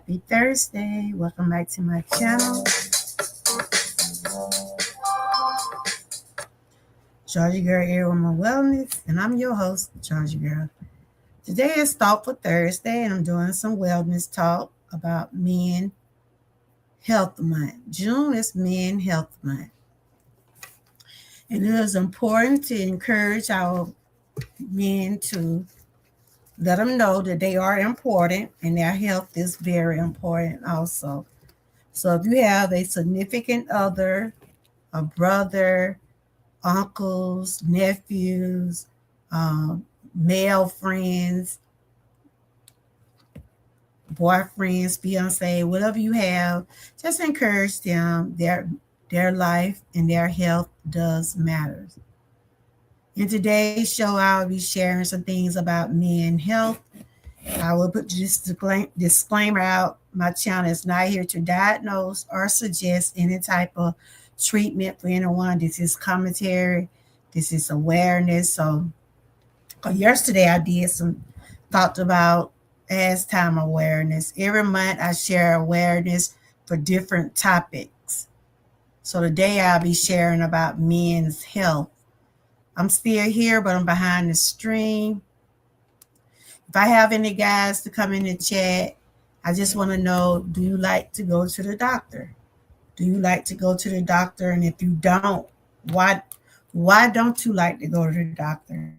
Happy Thursday. Welcome back to my channel. Georgia Girl here with my wellness, and I'm your host, Georgia Girl. Today is Thoughtful Thursday, and I'm doing some wellness talk about Men Health Month. June is Men Health Month. And it is important to encourage our men to let them know that they are important and their health is very important also. So if you have a significant other, a brother, uncles, nephews, male friends, boyfriends, fiance, whatever you have, just encourage them. Their life and their health does matter. In today's show, I'll be sharing some things about men health. I will put this disclaimer out. My channel is not here to diagnose or suggest any type of treatment for anyone. This is commentary. This is awareness. So yesterday I talked about as time awareness. Every month I share awareness for different topics. So today I'll be sharing about men's health. I'm still here, but I'm behind the screen. If I have any guys to come in the chat, I just want to know, do you like to go to the doctor? Do you like to go to the doctor? And if you don't, why don't you like to go to the doctor?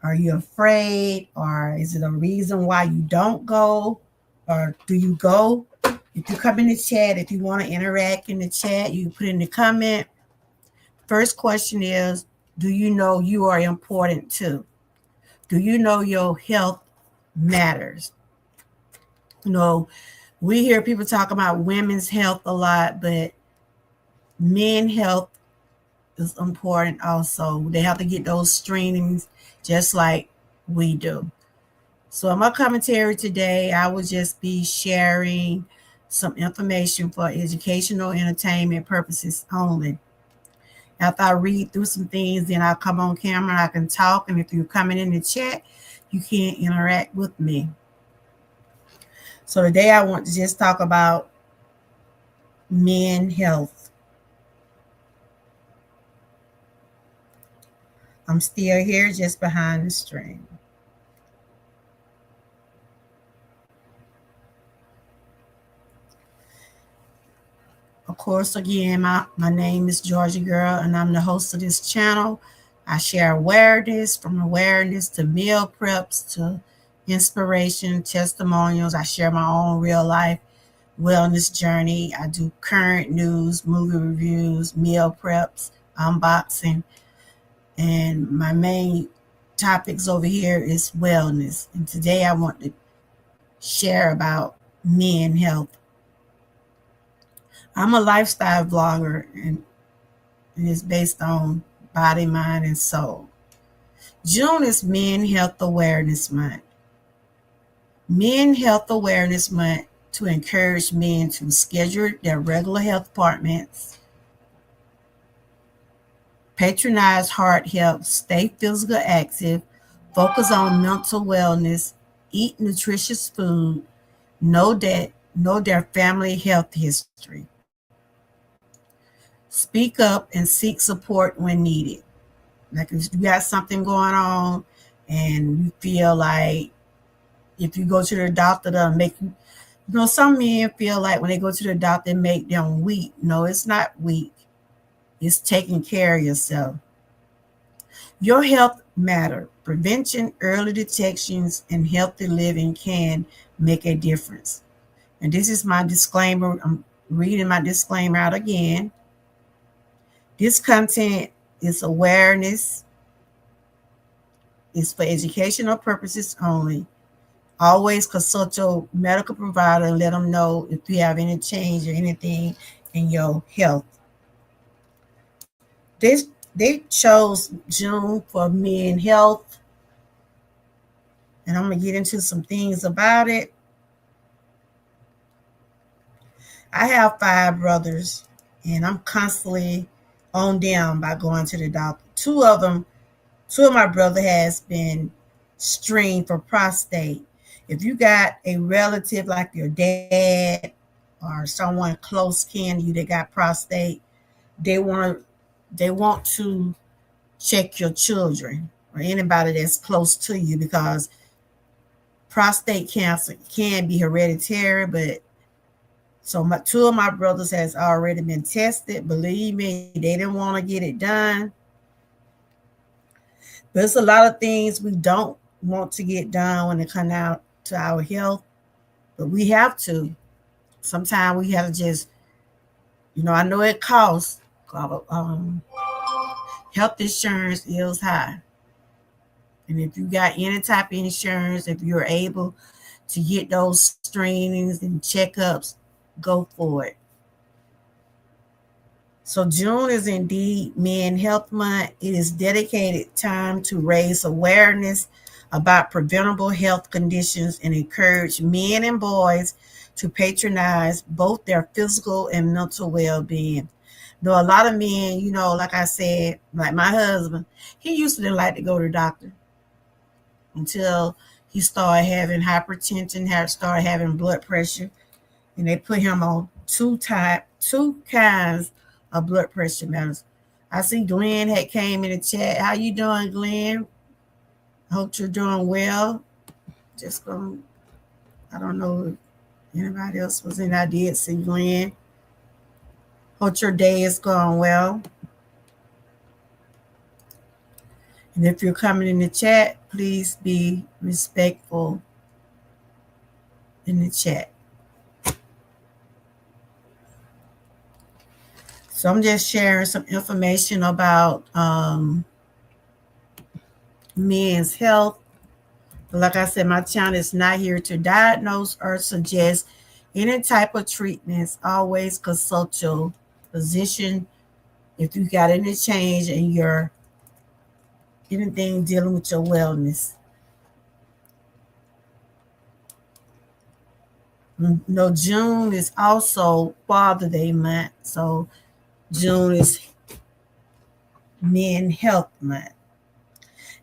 Are you afraid? Or is it a reason why you don't go? Or do you go? If you come in the chat, if you want to interact in the chat, you put in the comment. First question is, do you know you are important too? Do you know your health matters? You know, we hear people talk about women's health a lot, but men's health is important also. They have to get those screenings just like we do. So in my commentary today, I will just be sharing some information for educational entertainment purposes only. After I read through some things, then I'll come on camera and I can talk. And if you're coming in the chat, you can interact with me. So today I want to just talk about men health. I'm still here just behind the screen. Of course, again, my name is Georgia Girl, and I'm the host of this channel. I share awareness, from awareness to meal preps to inspiration, testimonials. I share my own real life wellness journey. I do current news, movie reviews, meal preps, unboxing. And my main topics over here is wellness. And today I want to share about men health. I'm a lifestyle blogger, and it's based on body, mind, and soul. June is Men Health Awareness Month. Men Health Awareness Month to encourage men to schedule their regular health appointments, patronize heart health, stay physically active, focus on mental wellness, eat nutritious food, know their family health history. Speak up and seek support when needed. Like if you got something going on and you feel like if you go to the doctor, they'll make you, some men feel like when they go to the doctor, it make them weak. No, it's not weak. It's taking care of yourself. Your health matter. Prevention, early detections, and healthy living can make a difference. And this is my disclaimer. I'm reading my disclaimer out again. This content is awareness. It's for educational purposes only. Always consult your medical provider and let them know if you have any change or anything in your health. They chose June for men health, and I'm going to get into some things about it. I have 5 brothers, and I'm constantly on them by going to the doctor. Two of my brother has been screened for prostate. If you got a relative like your dad or someone close kin to you that got prostate, they want they want to check your children or anybody that's close to you, because prostate cancer can be hereditary. But so two of my brothers has already been tested. Believe me, they didn't want to get it done. But it's a lot of things we don't want to get done when it comes out to our health, but we have to. Sometimes we have to just, I know it costs. Health insurance is high. And if you got any type of insurance, if you're able to get those screenings and checkups, go for it. So June is indeed Men Health Month. It is dedicated time to raise awareness about preventable health conditions and encourage men and boys to patronize both their physical and mental well-being. Though a lot of men, like I said, like my husband, he used to like to go to the doctor until he started having hypertension, started having blood pressure, and they put him on two kinds of blood pressure medicine. I see Glenn had came in the chat. How you doing, Glenn? Hope you're doing well. Just going, I don't know if anybody else was in. I did see Glenn. Hope your day is going well. And if you're coming in the chat, please be respectful in the chat. So I'm just sharing some information about men's health. But like I said, my channel is not here to diagnose or suggest any type of treatments. Always consult your physician if you got any change in your anything dealing with your wellness. June is also Father Day month, so June is Men Health Month.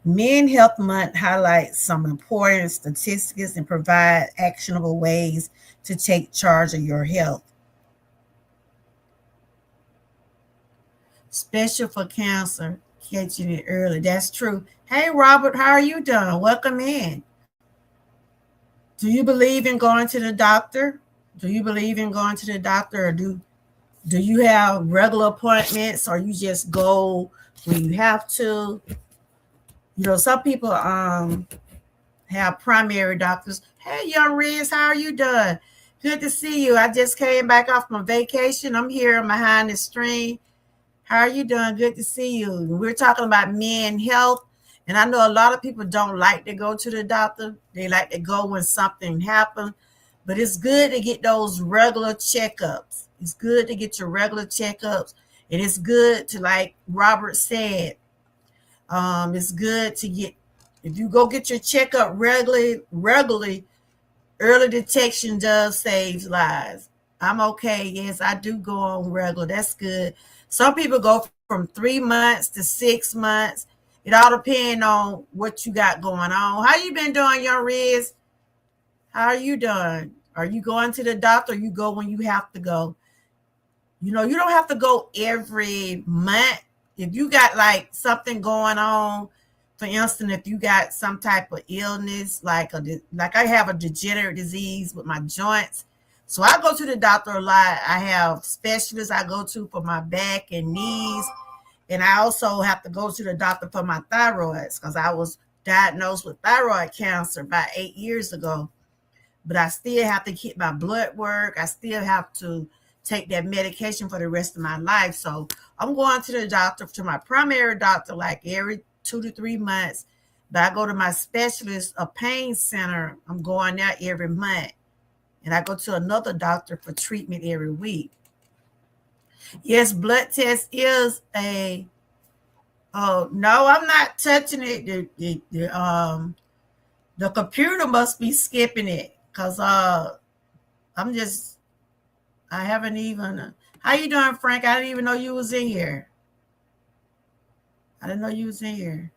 Men Health Month highlights some important statistics and provide actionable ways to take charge of your health. Special for cancer, catching it early. That's true. Hey, Robert, how are you doing? Welcome in. Do you believe in going to the doctor? Do you believe in going to the doctor, or do you have regular appointments, or you just go when you have to? Some people have primary doctors. Hey, young Riz, how are you doing? Good to see you. I just came back off my vacation. I'm here behind the screen. How are you doing? Good to see you. We're talking about men health. And I know a lot of people don't like to go to the doctor. They like to go when something happens. But it's good to get those regular checkups. It's good to get your regular checkups. And it's good to, like Robert said, it's good to get, if you go get your checkup regularly, early detection does save lives. I'm okay. Yes, I do go on regular. That's good. Some people go from 3 months to 6 months. It all depends on what you got going on. How you been doing, young Riz? How are you doing? Are you going to the doctor, or you go when you have to go? You don't have to go every month. If you got like something going on, for instance, if you got some type of illness, like I have a degenerative disease with my joints, so I go to the doctor a lot. I have specialists I go to for my back and knees, and I also have to go to the doctor for my thyroids, because I was diagnosed with thyroid cancer about 8 years ago. But I still have to keep my blood work. I still have to take that medication for the rest of my life. So I'm going to the doctor, to my primary doctor, like every 2 to 3 months. But I go to my specialist, a pain center. I'm going there every month. And I go to another doctor for treatment every week. Yes, blood test is a, oh, no, I'm not touching it. The computer must be skipping it, because I haven't even, how you doing, Frank? I didn't even know you was in here. I didn't know you was in here.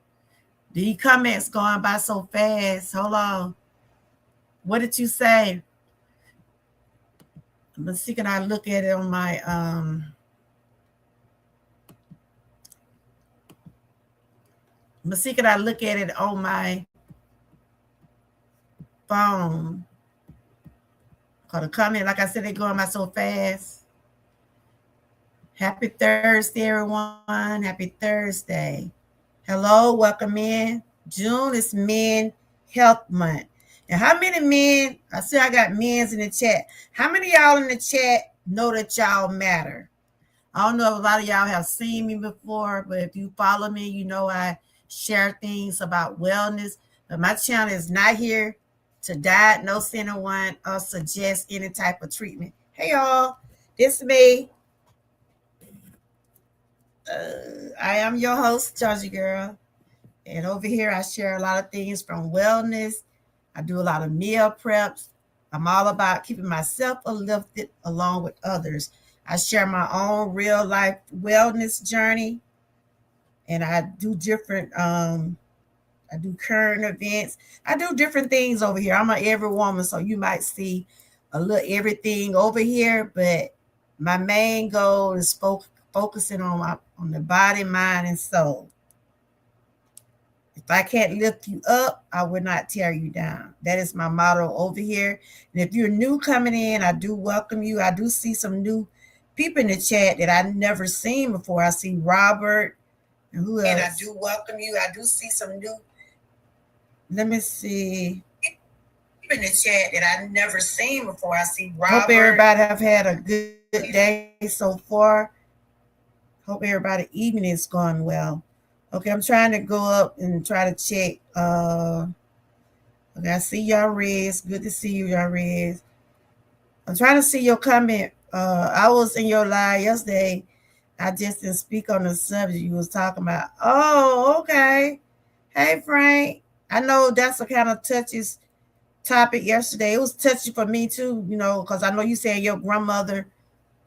The comments going by so fast. Hold on. What did you say? Let's see, can I look at it on my let's see, can I look at it on my phone? Cause the comment, like I said, they going by so fast. Happy Thursday, everyone. Happy Thursday. Hello, welcome in. June is Men Health Month. And how many men, I see I got men's in the chat. How many of y'all in the chat know that y'all matter? I don't know if a lot of y'all have seen me before, but if you follow me, you know I share things about wellness. But my channel is not here to diagnose anyone or suggest any type of treatment. Hey y'all, this is me. I am your host, Georgie Girl. And over here, I share a lot of things from wellness. I do a lot of meal preps. I'm all about keeping myself uplifted along with others. I share my own real life wellness journey, and I do different. I do current events. I do different things over here. I'm an every woman, so you might see a little everything over here. But my main goal is focusing on the body, mind, and soul. If I can't lift you up, I will not tear you down. That is my motto over here. And if you're new coming in, I do welcome you. I do see some new people in the chat that I've never seen before. I see Robert and who else? And I do welcome you. I do see some new. Let me see. People in the chat that I've never seen before. I see Robert. Hope everybody have had a good day so far. Hope everybody evening is going well. Okay, I'm trying to go up and try to check. Okay, I see y'all Reds. Good to see you, y'all Reds. I'm trying to see your comment. I was in your live yesterday. I just didn't speak on the subject you was talking about. Oh, okay. Hey, Frank. I know that's a kind of touchy topic yesterday. It was touchy for me too, because I know you said your grandmother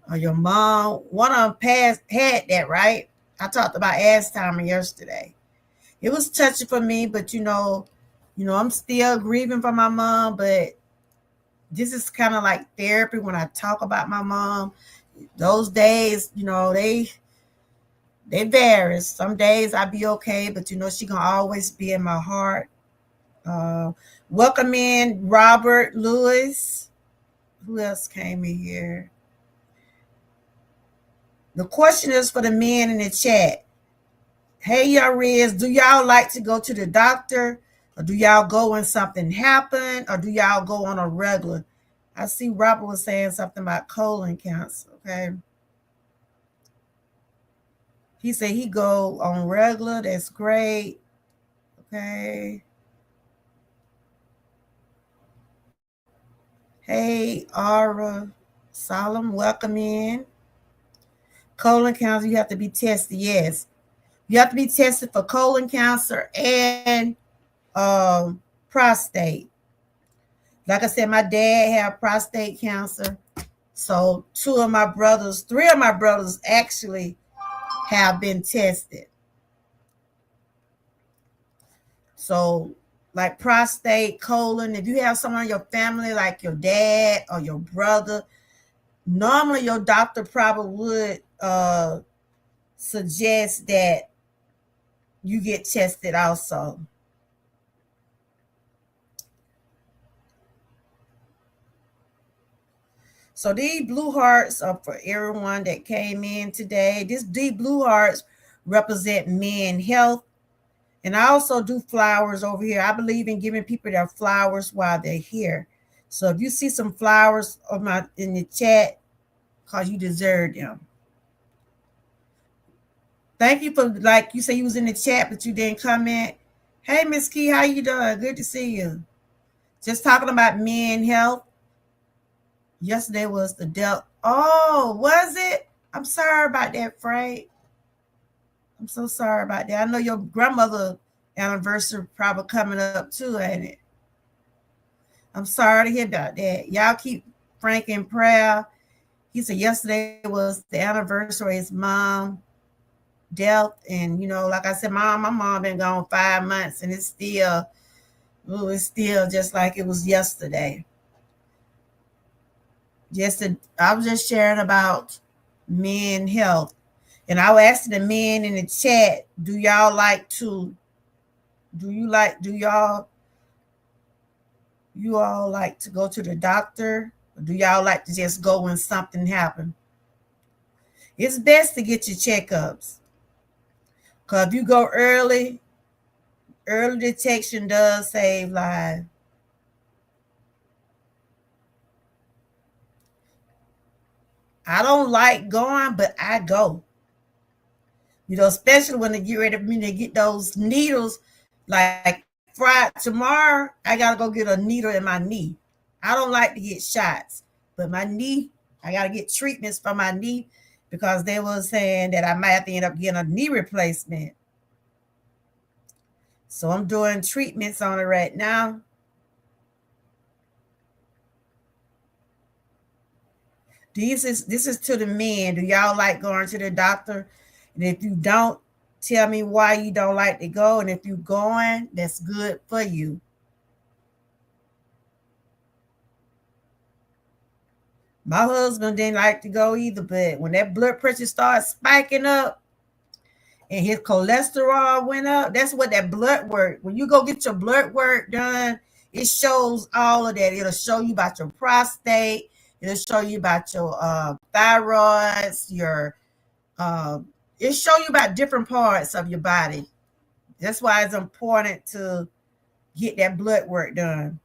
or your mom, one of them had that, right? I talked about Alzheimer's yesterday. It was touching for me, but I'm still grieving for my mom, but this is kind of like therapy when I talk about my mom. Those days, they vary. Some days I be okay, but she gonna always be in my heart. Welcome in Robert Lewis. Who else came in here? The question is for the men in the chat. Hey, y'all Riz, do y'all like to go to the doctor? Or do y'all go when something happened? Or do y'all go on a regular? I see Robert was saying something about colon cancer, okay? He said he go on regular. That's great. Okay. Hey, Aura Solemn, welcome in. Colon cancer, you have to be tested, yes. You have to be tested for colon cancer and prostate. Like I said, my dad had prostate cancer. So three of my brothers actually have been tested. So like prostate, colon, if you have someone in your family like your dad or your brother, normally your doctor probably would suggest that you get tested also. So these blue hearts are for everyone that came in today. These blue hearts represent men health. And I also do flowers over here. I believe in giving people their flowers while they're here. So if you see some flowers in the chat, because you deserve them. Thank you for, like you say you was in the chat, but you didn't comment. Hey, Miss Key, how you doing? Good to see you. Just talking about men health. Yesterday was the death. Oh, was it? I'm sorry about that, Frank. I'm so sorry about that. I know your grandmother anniversary probably coming up too, ain't it? I'm sorry to hear about that. Y'all keep Frank in prayer. He said yesterday was the anniversary of his mom death. And, like I said, my mom been gone 5 months and it's still Ooh, it's still just like it was yesterday. I was just sharing about men health, and I was asking the men in the chat, do y'all like to? Do you all like to go to the doctor? Or do y'all like to just go when something happens? It's best to get your checkups, because if you go early detection does save lives. I don't like going, but I go. Especially when they get ready for me to get those needles. Like Friday tomorrow, I gotta go get a needle in my knee. I don't like to get shots, but my knee, I gotta get treatments for my knee because they were saying that I might have to end up getting a knee replacement. So I'm doing treatments on it right now. This is to the men. Do y'all like going to the doctor? And if you don't, tell me why you don't like to go. And if you're going, that's good for you. My husband didn't like to go either, but when that blood pressure started spiking up and his cholesterol went up, that's what that blood work. When you go get your blood work done, it shows all of that. It'll show you about your prostate. It'll show you about your thyroids, your it show you about different parts of your body. That's why it's important to get that blood work done.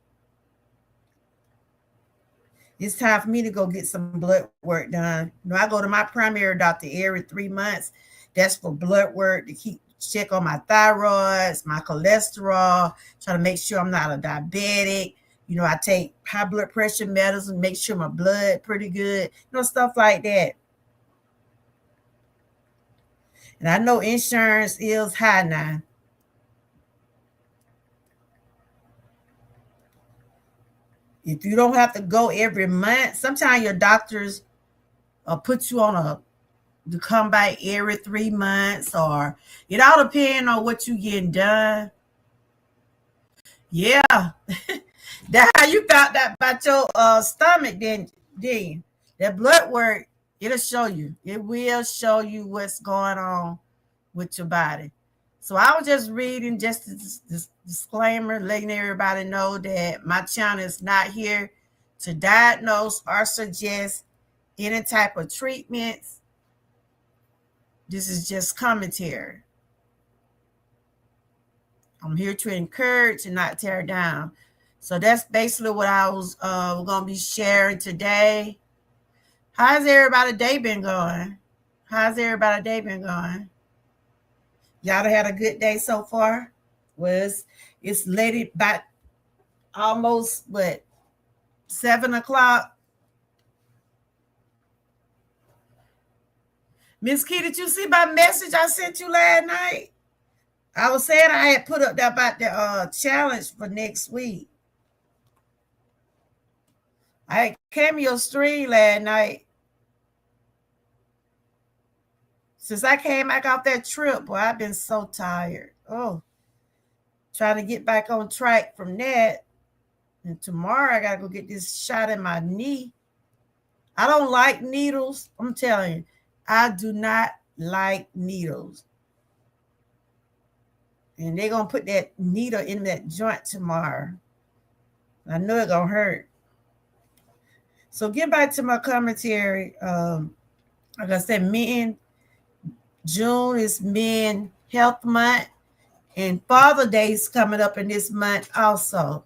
It's time for me to go get some blood work done. I go to my primary doctor every 3 months. That's for blood work to keep check on my thyroids, my cholesterol, try to make sure I'm not a diabetic. I take high blood pressure medicine, make sure my blood pretty good, stuff like that. And I know insurance is high now. If you don't have to go every month, sometimes your doctors put you on to come by every 3 months, or it all depends on what you getting done. Yeah, that's how you found that about your stomach. Then that blood work, it'll show you. It will show you what's going on with your body. So I was just reading just this disclaimer, letting everybody know that my channel is not here to diagnose or suggest any type of treatments. This is just commentary. I'm here to encourage and not tear down. So that's basically what I was going to be sharing today. How's everybody day been going? Y'all had a good day so far? Well, it's late about almost, 7 o'clock? Miss Key, did you see my message I sent you last night? I was saying I had put up that about the challenge for next week. I came your stream last night. Since I came back off that trip, boy, I've been so tired. Oh, trying to get back on track from that. And tomorrow I gotta go get this shot in my knee. I don't like needles. I'm telling you, I do not like needles. And they're gonna put that needle in that joint tomorrow. I know it's gonna hurt. So get back to my commentary. Like I said, June is Men Health Month, and Father Day is coming up in this month also.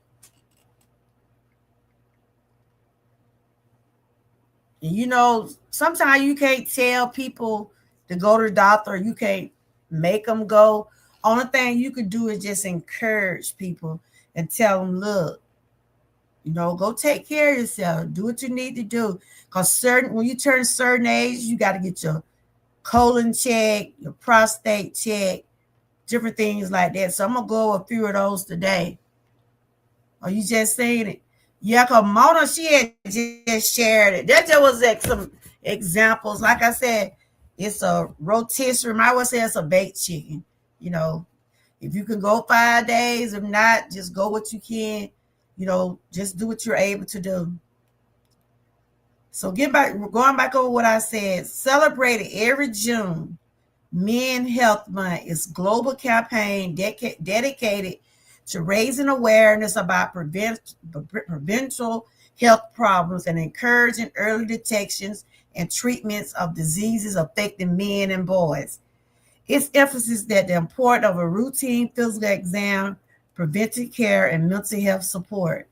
And sometimes you can't tell people to go to the doctor. You can't make them go. Only thing you could do is just encourage people and tell them, look, go take care of yourself. Do what you need to do. Because when you turn certain age, you got to get your colon check, your prostate check, different things like that. So I'm going to go over a few of those today. Are you just saying it? Yeah, because Mona, she had just shared it. That just was like some examples. Like I said, it's a rotisserie. I would say it's a baked chicken. If you can go 5 days, if not, just go what you can. Just do what you're able to do. So going back over what I said, celebrated every June. Men Health Month is global campaign dedicated to raising awareness about preventable health problems and encouraging early detections and treatments of diseases affecting men and boys. Its emphasis that the importance of a routine physical exam, preventive care, and mental health support.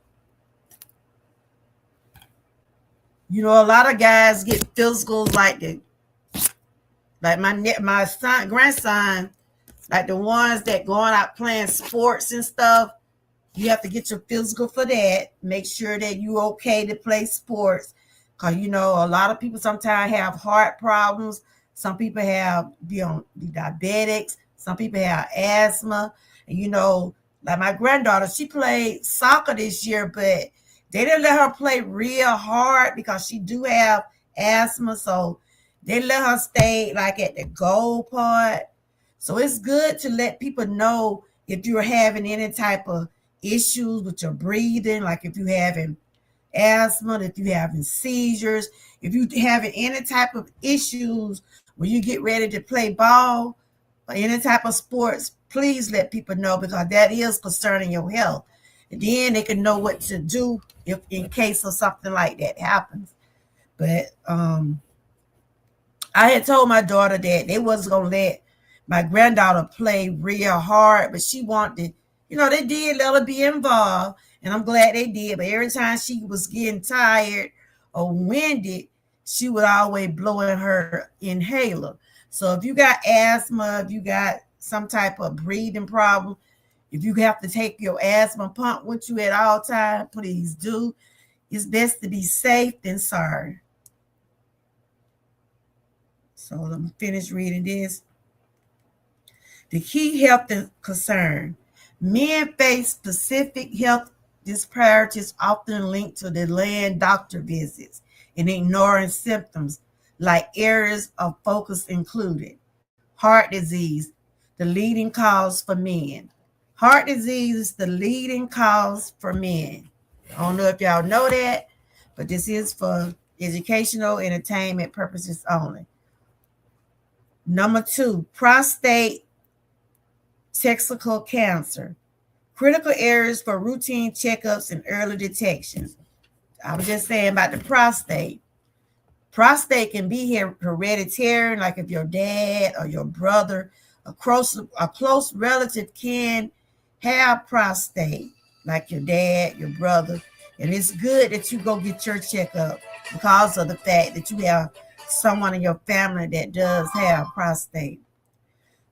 A lot of guys get physicals like my grandson, like the ones that going out playing sports and stuff. You have to get your physical for that. Make sure that you okay to play sports. Because, a lot of people sometimes have heart problems. Some people have, diabetics. Some people have asthma. And, like my granddaughter, she played soccer this year, but they didn't let her play real hard because she do have asthma. So they let her stay like at the goal part. So it's good to let people know if you're having any type of issues with your breathing, like if you're having asthma, if you're having seizures, if you're having any type of issues when you get ready to play ball or any type of sports, please let people know because that is concerning your health. And then they can know what to do if in case of something like that happens. But I had told my daughter that they wasn't gonna let my granddaughter play real hard, but she wanted, they did let her be involved, and I'm glad they did. But every time she was getting tired or winded, she would always blow in her inhaler. So if you got asthma, if you got some type of breathing problem, if you have to take your asthma pump with you at all times, please do. It's best to be safe than sorry. So let me finish reading this. The key health concern. Men face specific health disparities often linked to delaying doctor visits and ignoring symptoms, like areas of focus included heart disease, the leading cause for men. Heart disease is the leading cause for men. I don't know if y'all know that, but this is for educational entertainment purposes only. Number 2, prostate testicle cancer. Critical areas for routine checkups and early detections. I was just saying about the prostate. Prostate can be hereditary, like if your dad or your brother, a close relative can have prostate, like your dad, your brother. And it's good that you go get your checkup because of the fact that you have someone in your family that does have prostate.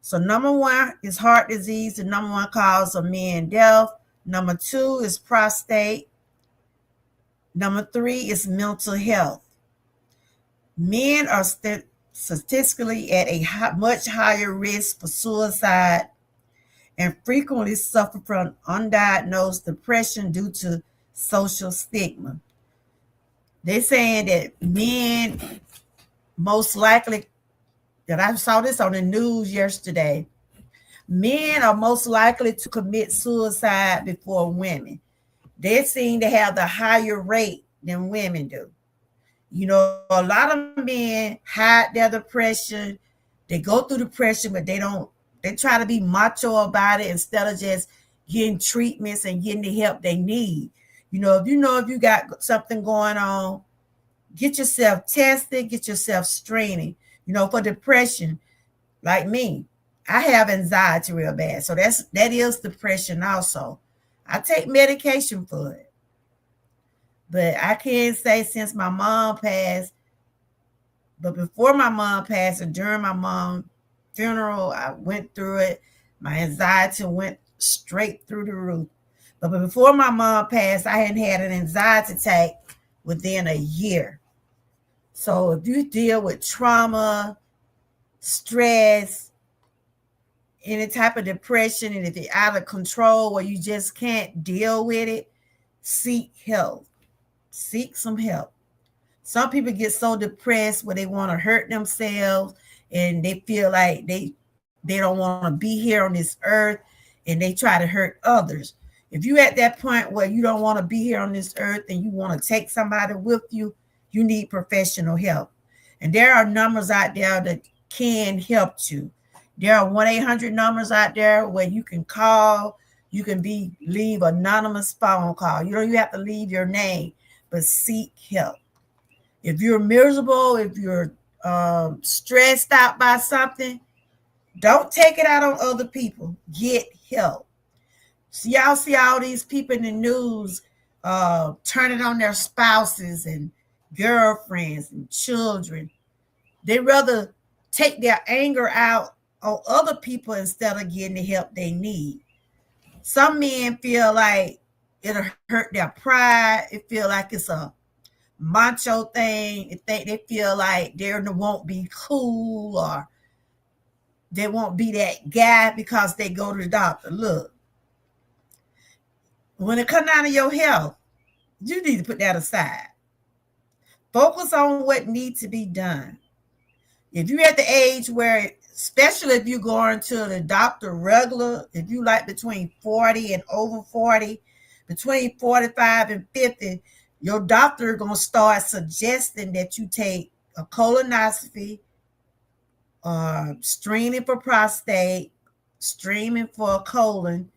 So number 1 is heart disease, the number 1 cause of men death. Number 2 is prostate. Number 3 is mental health. Men are statistically at a much higher risk for suicide and frequently suffer from undiagnosed depression due to social stigma. They're saying that men most likely, that I saw this on the news yesterday, men are most likely to commit suicide before women. They seem to have the higher rate than women do. A lot of men hide their depression. They go through depression, but they try to be macho about it instead of just getting treatments and getting the help they need. If you got something going on, get yourself tested, get yourself screening. For depression, like me, I have anxiety real bad. So that is depression also. I take medication for it. But I can't say since my mom passed, but before my mom passed and during my mom's funeral, I went through it. My anxiety went straight through the roof. But before my mom passed, I hadn't had an anxiety attack within a year. So if you deal with trauma, stress, any type of depression, and if it's out of control or you just can't deal with it, seek help. Seek some help. Some people get so depressed where they want to hurt themselves and they feel like they don't want to be here on this earth. and they try to hurt others. If you at that point where you don't want to be here on this earth and you want to take somebody with you, you need professional help. And there are numbers out there that can help you. There are 1-800 numbers out there where you can call. You can leave anonymous phone call. You don't even have to leave your name, but seek help. If you're miserable, if you're stressed out by something, don't take it out on other people. Get help. So y'all see all these people in the news turning on their spouses and girlfriends and children. They rather take their anger out on other people instead of getting the help they need. Some men feel like it'll hurt their pride. It feel like it's a macho thing. They feel like they won't be cool or they won't be that guy because they go to the doctor. Look, when it comes down to your health, you need to put that aside. Focus on what needs to be done. If you're at the age where, especially if you're going to the doctor regular, if you like between 40 and over 40, between 45 and 50, your doctor is going to start suggesting that you take a colonoscopy, screening for prostate, screening for colon.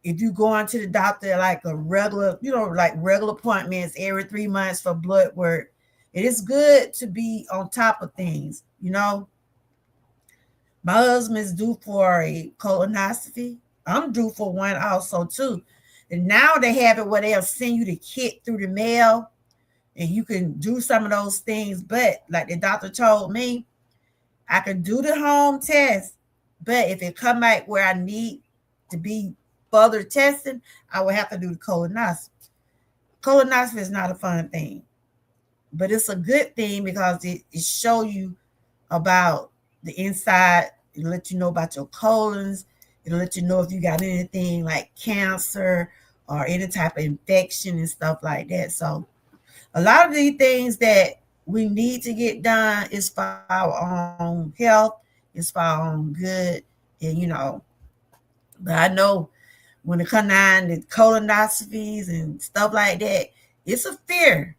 If you go into the doctor like a regular, like regular appointments every 3 months for blood work, it is good to be on top of things. My husband's due for a colonoscopy. I'm due for one also too. And now they have it where they'll send you the kit through the mail and you can do some of those things. But like the doctor told me, I could do the home test, but if it come out where I need to be further testing, I would have to do the colonoscopy. Colonoscopy is not a fun thing, but it's a good thing because it show you about the inside. It'll let you know about your colons. It'll let you know if you got anything like cancer or any type of infection and stuff like that. So a lot of these things that we need to get done is for our own health, it's for our own good. And but I know when it comes down to colonoscopies and stuff like that, it's a fear.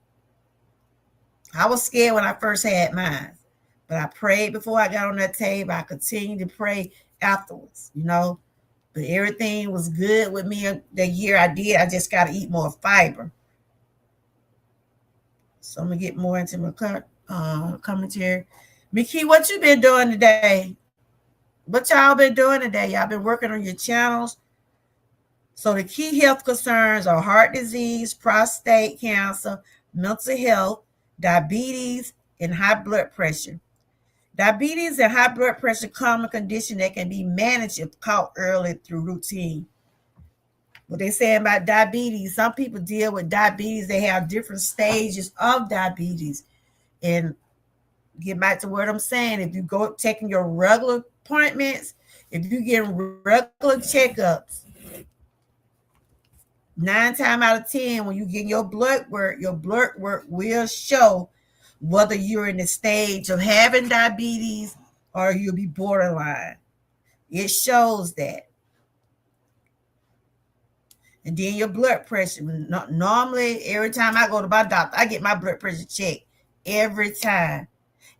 I was scared when I first had mine, but I prayed before I got on that table. I continued to pray afterwards, but everything was good with me the year I did. I just got to eat more fiber. So I'm going to get more into my commentary. Mickey, what you been doing today? What y'all been doing today? Y'all been working on your channels? So the key health concerns are heart disease, prostate cancer, mental health, diabetes, and high blood pressure. Diabetes and high blood pressure common condition that can be managed if caught early through routine. What they say about diabetes, some people deal with diabetes. They have different stages of diabetes. And get back to what I'm saying. If you go taking your regular appointments, if you get regular checkups, 9 times out of 10, when you get your blood work will show whether you're in the stage of having diabetes or you'll be borderline. It shows that. And then your blood pressure. Normally, every time I go to my doctor, I get my blood pressure checked every time.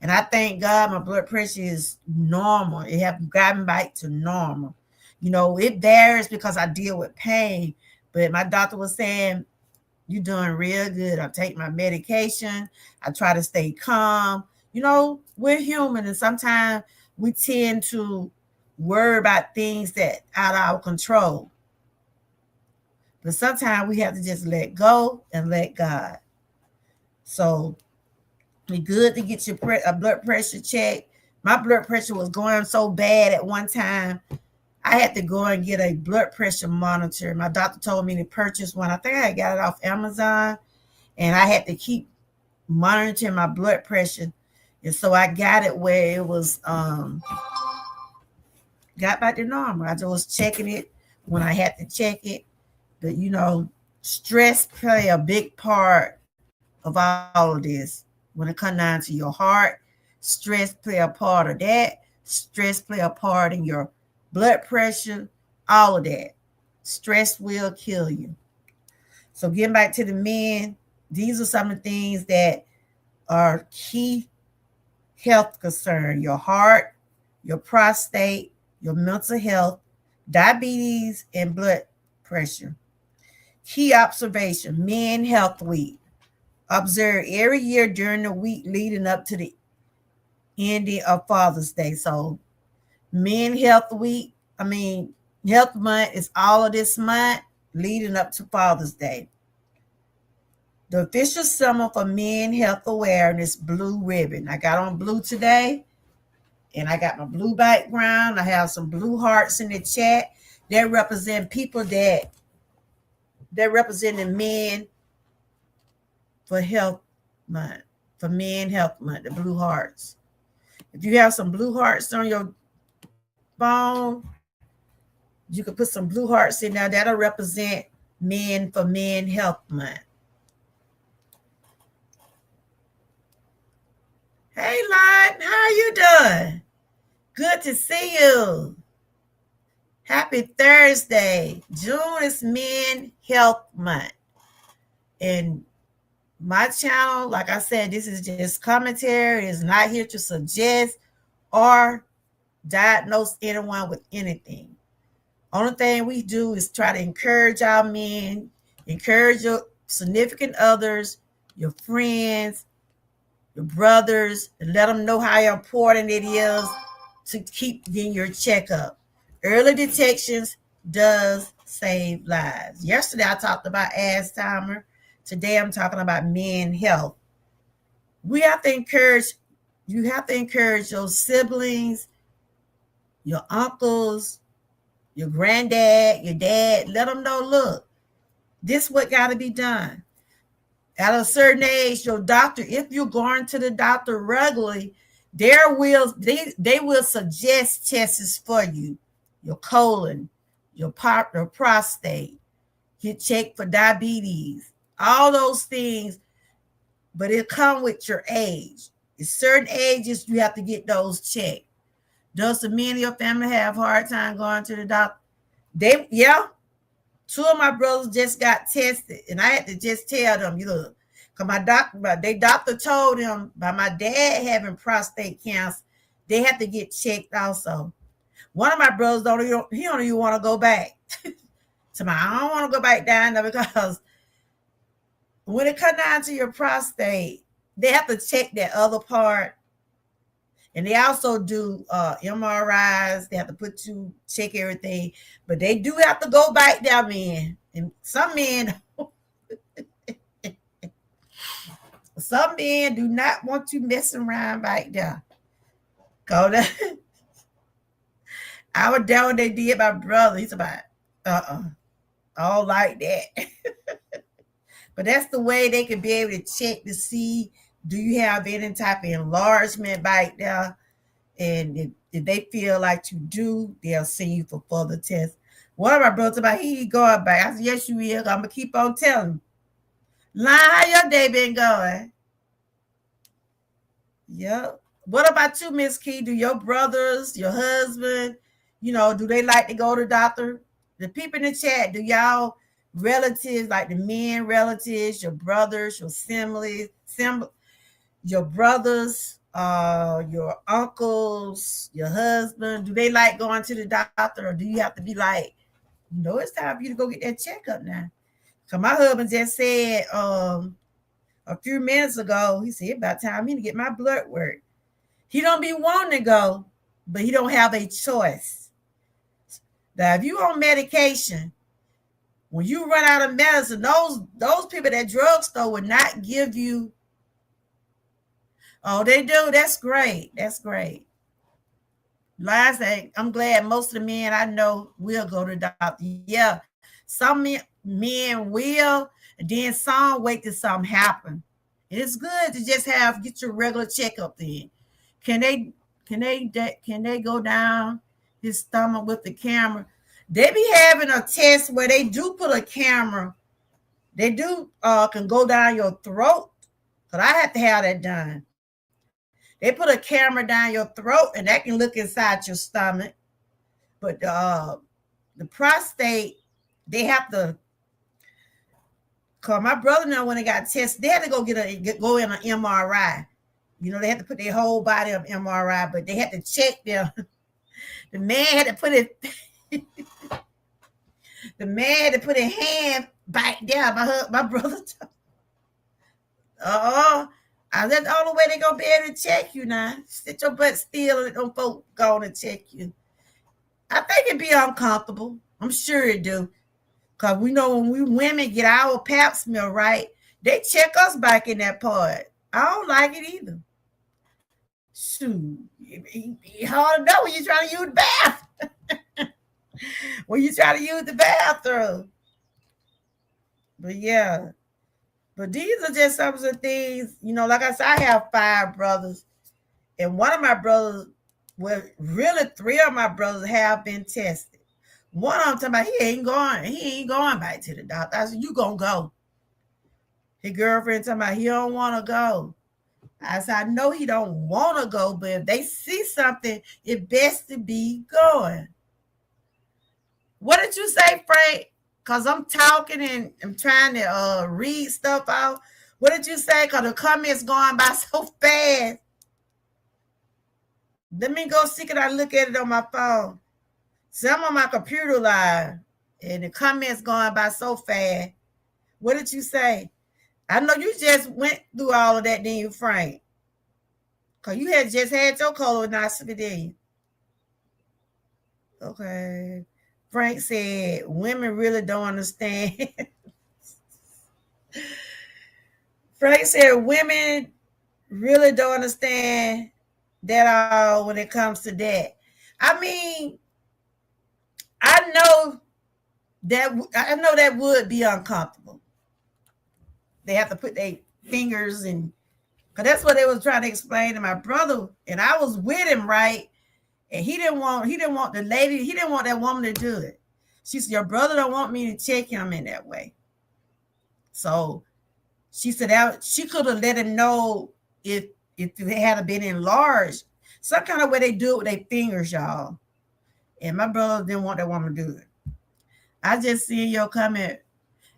And I thank God my blood pressure is normal. It has gotten back to normal. It varies because I deal with pain. But my doctor was saying, you're doing real good. I take my medication. I try to stay calm. We're human, and sometimes we tend to worry about things that out of our control. But sometimes we have to just let go and let God. So it's good to get your blood pressure checked. My blood pressure was going so bad at one time, I had to go and get a blood pressure monitor. My doctor told me to purchase one. I think I got it off Amazon, and I had to keep monitoring my blood pressure. And so I got it where it was got back to normal. I just was checking it when I had to check it. But stress play a big part of all of this. When it comes down to your heart, stress play a part of that. Stress play a part in your blood pressure. All of that. Stress will kill you. So getting back to the men, these are some of the things that are key health concern: your heart, your prostate, your mental health, diabetes, and blood pressure. Key observation: Men Health Week. Observe every year during the week leading up to the ending of Father's Day. So, Men Health Week, Health Month is all of this month leading up to Father's Day. The official symbol for Men Health Awareness, blue ribbon. I got on blue today, and I got my blue background. I have some blue hearts in the chat. They represent people that represent the men for health month, for Men Health Month, the blue hearts. If you have some blue hearts on your phone, you can put some blue hearts in there. That'll represent men for Men Health Month. Hey, Lon, how are you doing? Good to see you. Happy Thursday. June is Men Health Month. And my channel, like I said, this is just commentary. It is not here to suggest or diagnose anyone with anything. Only thing we do is try to encourage our men, encourage your significant others, your friends, your brothers, and let them know how important it is to keep getting your checkup. Early detections does save lives. Yesterday I talked about Alzheimer's. Today I'm talking about men health. You have to encourage your siblings, your uncles, your granddad, your dad. Let them know, look, this what got to be done. At a certain age, your doctor, if you're going to the doctor regularly, they will suggest tests for you. Your colon, your prostate, get checked for diabetes, all those things, but it come with your age. At certain ages, you have to get those checked. Does the men in your family have a hard time going to the doctor? Two of my brothers just got tested, and I had to just tell them, because their doctor told them by my dad having prostate cancer, they have to get checked also. One of my brothers don't even want to go back. I don't want to go back down there, because when it comes down to your prostate, they have to check that other part. And they also do MRIs. They have to check everything. But they do have to go back down, men. And some men do not want to mess around back there. Go there. I was down when they did my brother. He's about, all like that. But that's the way they can be able to check to see, do you have any type of enlargement back there? And if they feel like you do, they'll send you for further tests. One of my brothers about, he going back. I said, yes, you will. I'm going to keep on telling you. Lon, how your day been going? Yep. What about you, Miss Key? Do your brothers, your husband, do they like to go to the doctor? The people in the chat, do y'all relatives, like the men relatives, your brothers, your siblings, your brothers, your uncles, your husband, do they like going to the doctor, or do you have to be like, it's time for you to go get that checkup now? Because my husband just said a few minutes ago, he said, about time me to get my blood work. He don't be wanting to go, but he don't have a choice. Now, if you on medication, when you run out of medicine, those people at drugstore would not give you. Oh, they do. That's great. That's great. Last thing, I'm glad most of the men I know will go to the doctor. Yeah, some men will, and then some wait till something happen. And it's good to just get your regular checkup then. Can they go down his stomach with the camera? They be having a test where they do put a camera. They do can go down your throat. But I have to have that done. They put a camera down your throat, and that can look inside your stomach. But the prostate, they have to. Cause my brother now when they got tested, they had to go in an MRI. You know, they had to put their whole body on MRI, but they had to check them. The man had to put it. The man had to put his hand back there. My brother. That's the only way they gonna be able to check you now. Sit your butt still and them folk gonna check you. I think it'd be uncomfortable. I'm sure it do. Cause we know when we women get our pap smear right, they check us back in that part. I don't like it either. Shoot, it's hard to know when you're trying to use the bath. When you try to use the bathroom. But yeah. But these are just some of the things, you know, like I said, I have 5 brothers. And one of my brothers, well, really 3 of my brothers have been tested. One of them talking about he ain't going back to the doctor. I said, you gonna go. His girlfriend talking about he don't want to go. I said, I know he don't want to go, but if they see something, it best to be going. What did you say, Frank? Because I'm talking and I'm trying to read stuff out. What did you say? Because the comments going by so fast. Let me go see it. I look at it on my phone. So I'm on my computer live, and the comments going by so fast. What did you say? I know you just went through all of that, didn't you, Frank? Because you had just had your colonoscopy, didn't you? Okay. Frank said, women really don't understand. Frank said, women really don't understand that all when it comes to that. I mean, I know that would be uncomfortable. They have to put their fingers in, because that's what they was trying to explain to my brother. And I was with him, right? And he didn't want the lady, he didn't want that woman to do it. She said, your brother don't want me to check him in that way. So she said that she could have let him know if it had been enlarged. Some kind of way they do it with their fingers, y'all. And my brother didn't want that woman to do it. I just see your comment.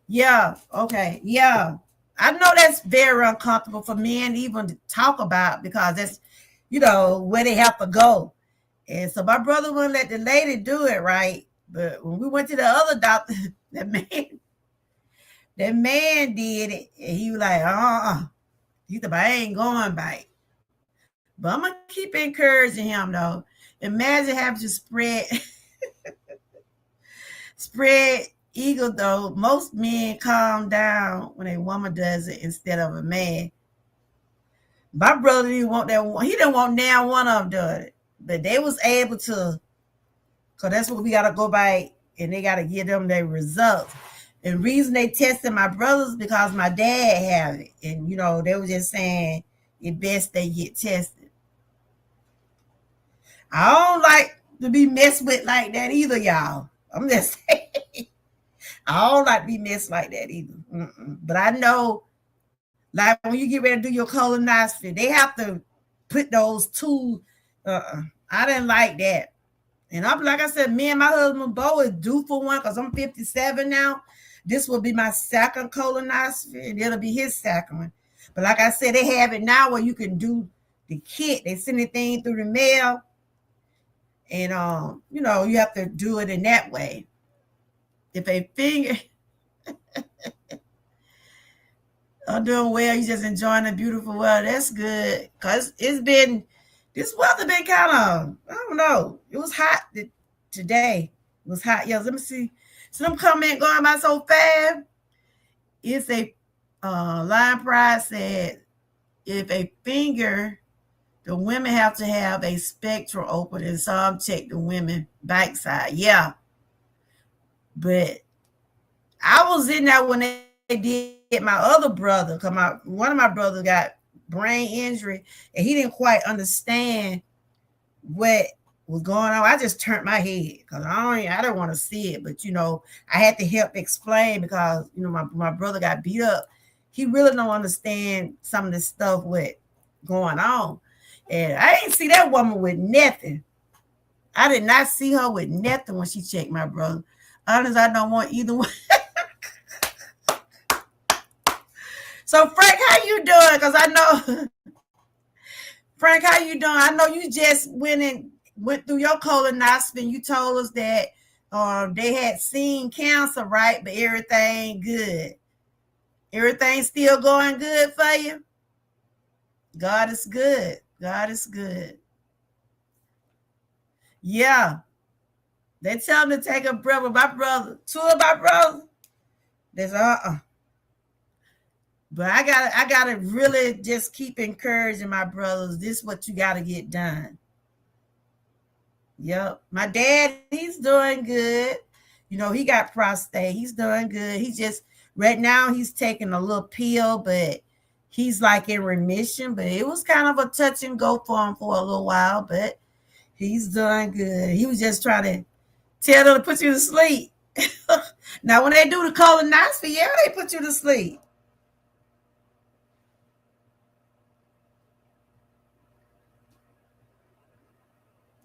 Yeah, okay, yeah. I know that's very uncomfortable for men even to talk about, because that's, you know, where they have to go. And so my brother wouldn't let the lady do it, right? But when we went to the other doctor, that man did it. And he was like, he said, I ain't going back. But I'm going to keep encouraging him, though. Imagine having to spread eagle, though. Most men calm down when a woman does it instead of a man. My brother didn't want that one. He didn't want now one of them doing it. But they was able to, because that's what we got to go by, and they got to give them their results. And the reason they tested my brothers because my dad had it. And, you know, they were just saying it best they get tested. I don't like to be messed with like that either, y'all. I'm just saying. I don't like to be messed like that either. But I know, like when you get ready to do your colonoscopy, they have to put those two. I didn't like that. And I'm like I said, me and my husband Bo is due for one because I'm 57 now. This will be my second colonoscopy, and it'll be his second one. But like I said, they have it now where you can do the kit. They send the thing through the mail. And, you know, you have to do it in that way. If a finger, I'm doing well, you just enjoying the beautiful weather. That's good. Because this weather been kind of, I don't know. It was hot today. It was hot. Yeah, let me see. So them comment going by so fast. It's a Lion Pride said, if a finger, the women have to have a spectral open, and some check the women backside. Yeah. But I was in there when they did my other brother, because one of my brothers got brain injury, and he didn't quite understand what was going on. I just turned my head because I don't want to see it. But, you know, I had to help explain because, you know, my brother got beat up. He really don't understand some of the stuff with going on. And I ain't see that woman with nothing. I did not see her with nothing when she checked my brother. Honest, I don't want either one. So Frank, how you doing? Because I know Frank, how you doing? I know you just went through your colonoscopy. You told us that they had seen cancer, right? But everything good. Everything still going good for you? God is good. God is good. Yeah. They tell me to take a breath with my brother. Two of my brothers. There's But I gotta really just keep encouraging my brothers. This is what you gotta get done. Yep. My dad, he's doing good. He got prostate. He's doing good. He just right now he's taking a little pill, but he's like in remission. But it was kind of a touch and go for him for a little while, but he's doing good. He was just trying to tell them to put you to sleep. Now, when they do the colonoscopy, yeah, they put you to sleep.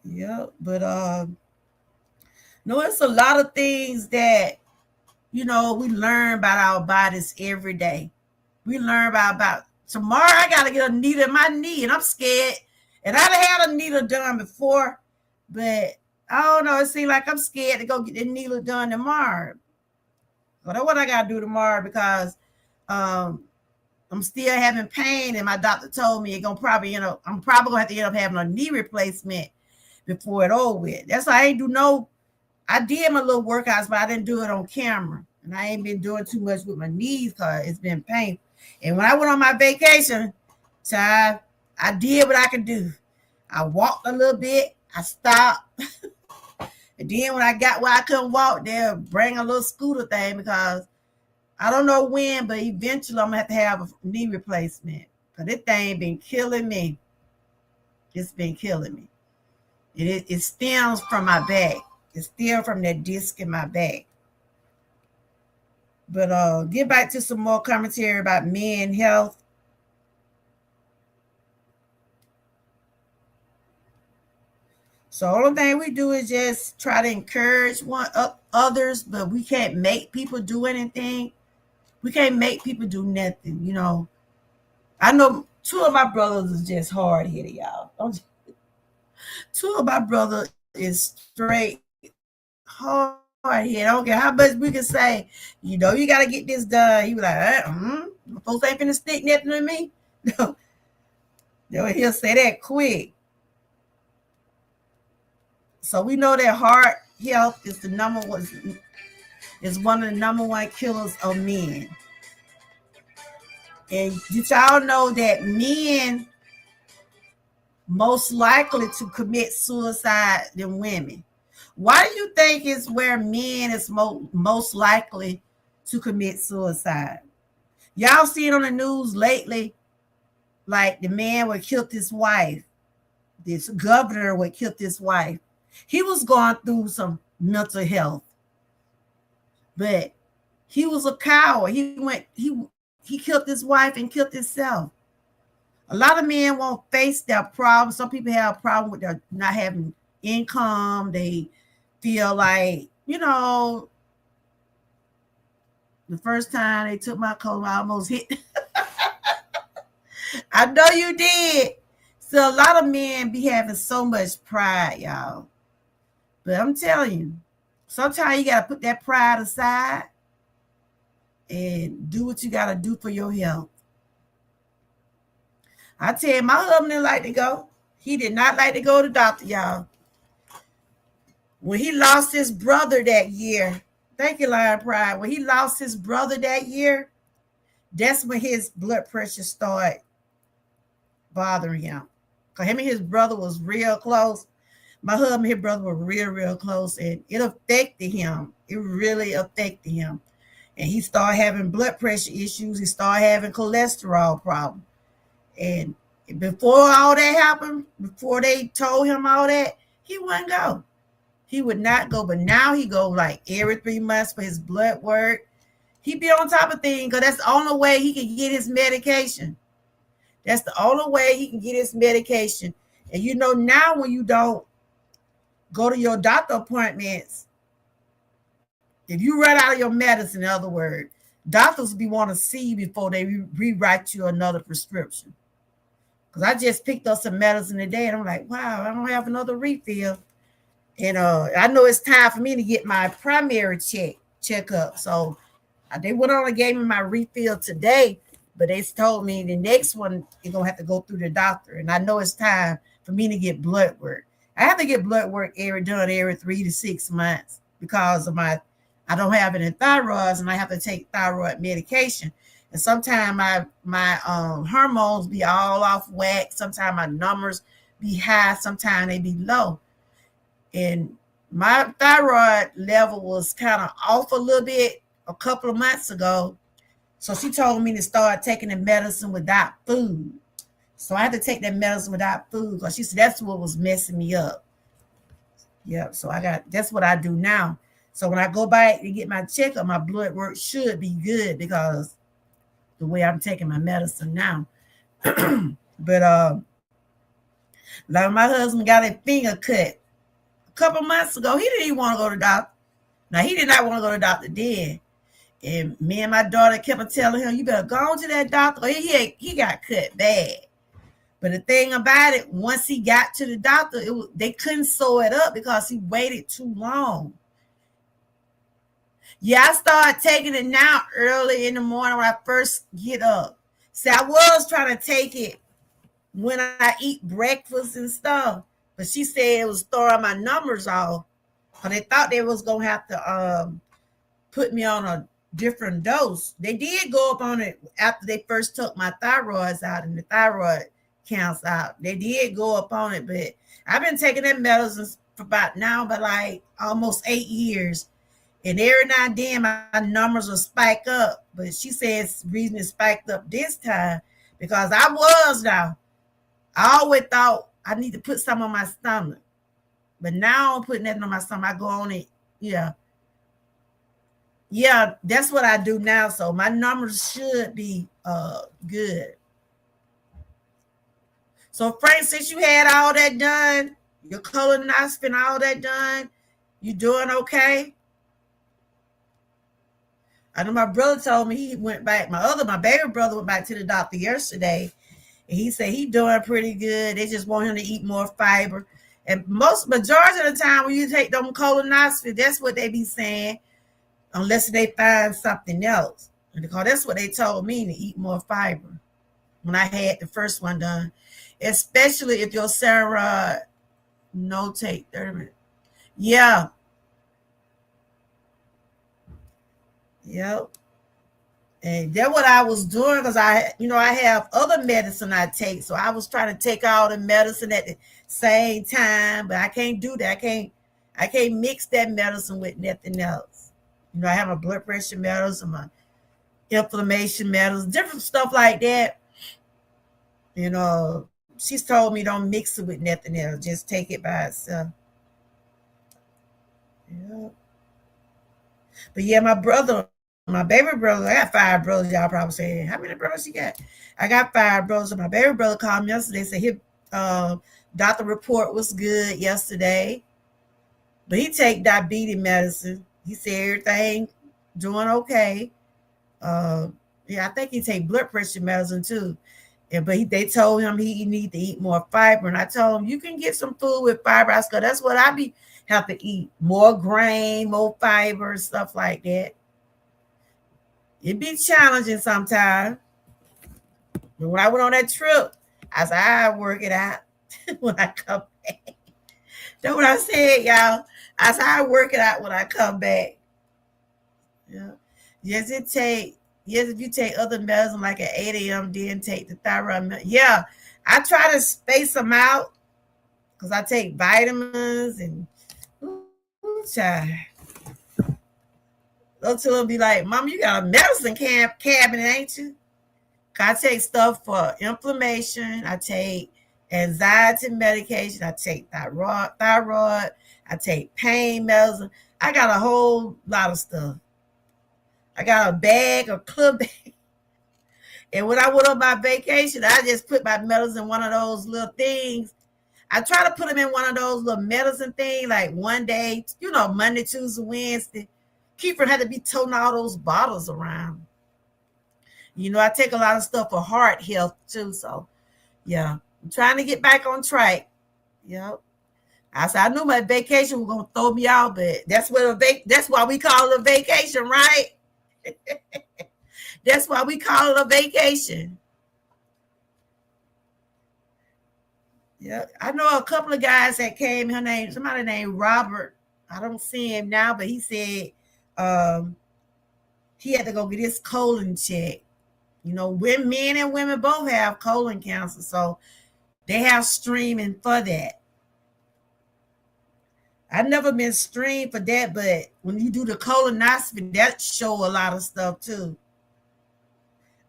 Yeah, but no, it's a lot of things that we learn about our bodies every day. We learn about tomorrow. I gotta get a needle in my knee, and I'm scared. And I've had a needle done before, but I don't know. It seems like I'm scared to go get the needle done tomorrow. But that's what I gotta do tomorrow because um, I'm still having pain, and my doctor told me I'm probably gonna have to end up having a knee replacement before it over with. That's why I ain't do no. I did my little workouts, but I didn't do it on camera, and I ain't been doing too much with my knees because it's been painful. And when I went on my vacation, child, I did what I could do. I walked a little bit. I stopped. And then when I got where I couldn't walk, they'll bring a little scooter thing because I don't know when, but eventually I'm going to have a knee replacement. Because this thing been killing me. It's been killing me. It stems from my back. It stems from that disc in my back. But get back to some more commentary about men health. So the only thing we do is just try to encourage others, but we can't make people do anything. We can't make people do nothing. I know two of my brothers is just hard headed, y'all. Two of my brothers is straight hard headed. I don't care how much we can say, you got to get this done. He was like, folks ain't finna stick nothing to me. No, he'll say that quick. So we know that heart health is one of the number one killers of men. And did y'all know that men most likely to commit suicide than women? Why do you think is where men is most likely to commit suicide? Y'all see it on the news lately, like the man would kill his wife. This governor would kill his wife. He was going through some mental health, but he was a coward. He killed his wife and killed himself. A lot of men won't face their problems. Some people have a problem with their not having income. They feel like, the first time they took my coat, I almost hit. I know you did. So a lot of men be having so much pride, y'all. But I'm telling you, sometimes you got to put that pride aside and do what you got to do for your health. I tell you, my husband didn't like to go. He did not like to go to the doctor, y'all. When he lost his brother that year, thank you, Lion Pride. When he lost his brother that year, that's when his blood pressure started bothering him. Because him and his brother was real close. My husband and his brother were real, real close, and it affected him. It really affected him. And he started having blood pressure issues. He started having cholesterol problems. And before all that happened, before they told him all that, he wouldn't go. He would not go. But now he go like every 3 months for his blood work. He be on top of things because that's the only way he can get his medication. That's the only way he can get his medication. And now when you don't go to your doctor appointments. If you run out of your medicine, in other words, doctors be want to see you before they rewrite you another prescription. Because I just picked up some medicine today and I'm like, wow, I don't have another refill. And I know it's time for me to get my primary checkup. So they went on and gave me my refill today, but they told me the next one is gonna have to go through the doctor. And I know it's time for me to get blood work. I have to get blood work done every 3 to 6 months because of I don't have any thyroids and I have to take thyroid medication. And sometimes my hormones be all off whack. Sometimes my numbers be high. Sometimes they be low. And my thyroid level was kind of off a little bit a couple of months ago. So she told me to start taking the medicine without food. So I had to take that medicine without food because she said that's what was messing me up. Yeah, so that's what I do now. So when I go back to get my checkup, my blood work should be good because the way I'm taking my medicine now. But like my husband got a finger cut a couple months ago. He didn't even want to go to the doctor. Now he did not want to go to the doctor then. And me and my daughter kept on telling him, you better go on to that doctor. He got cut bad. But the thing about it, once he got to the doctor, they couldn't sew it up because he waited too long. Yeah, I started taking it now early in the morning when I first get up. See, I was trying to take it when I eat breakfast and stuff. But she said it was throwing my numbers off. But they thought they was going to have to put me on a different dose. They did go up on it after they first took my thyroids out and the thyroid counts out. They did go up on it, but I've been taking that medicine for about like almost 8 years. And every now and then my numbers will spike up. But she says the reason it spiked up this time because I always thought I need to put some on my stomach. But now I don't put nothing on my stomach. I go on it. Yeah. Yeah, that's what I do now. So my numbers should be good. So Frank, since you had all that done, your colonoscopy and all that done, you doing okay? I know my brother told me he went back. My baby brother went back to the doctor yesterday, and he said he's doing pretty good. They just want him to eat more fiber. And majority of the time when you take them colonoscopy, that's what they be saying, unless they find something else. Because that's what they told me, to eat more fiber when I had the first one done. Especially if your Sarah take 30 minutes. Yeah. Yep. And that's what I was doing because I have other medicine I take. So I was trying to take all the medicine at the same time, but I can't do that. I can't mix that medicine with nothing else. I have my blood pressure medicine, my inflammation medicine, different stuff like that. She's told me don't mix it with nothing else. Just take it by itself. Yeah. But yeah, my baby brother, I got 5 brothers. Y'all probably saying, how many brothers you got? I got 5 brothers. My baby brother called me yesterday, said his doctor report was good yesterday. But he take diabetes medicine. He said everything doing okay. I think he take blood pressure medicine too. But they told him he need to eat more fiber. And I told him, you can get some food with fiber. I said, that's what I have to eat. More grain, more fiber, stuff like that. It be challenging sometimes. But when I went on that trip, I said, I work it out when I come back. That's what I said, y'all. I said, I work it out when I come back. Yeah. Yes, if you take other medicine like at 8 a.m., then take the thyroid medicine. Yeah, I try to space them out because I take vitamins and child. Those two will be like, Mom, you got a medicine cabinet, ain't you? I take stuff for inflammation. I take anxiety medication. I take thyroid. I take pain medicine. I got a whole lot of stuff. I got a club bag. And when I went on my vacation, I just put my medicine in one of those little things. I try to put him in one of those little medicine things, like one day, Monday, Tuesday, Wednesday. Keeper had to be toting all those bottles around. I take a lot of stuff for heart health too. So yeah, I'm trying to get back on track. Yep. I said I knew my vacation was gonna throw me out, but that's why we call it a vacation, right? That's why we call it a vacation. Yeah, I know a couple of guys that came. Somebody named Robert. I don't see him now, but he said um, he had to go get his colon checked. When men and women both have colon cancer, so they have streaming for that. I've never been streamed for that, but when you do the colonoscopy, that show a lot of stuff too.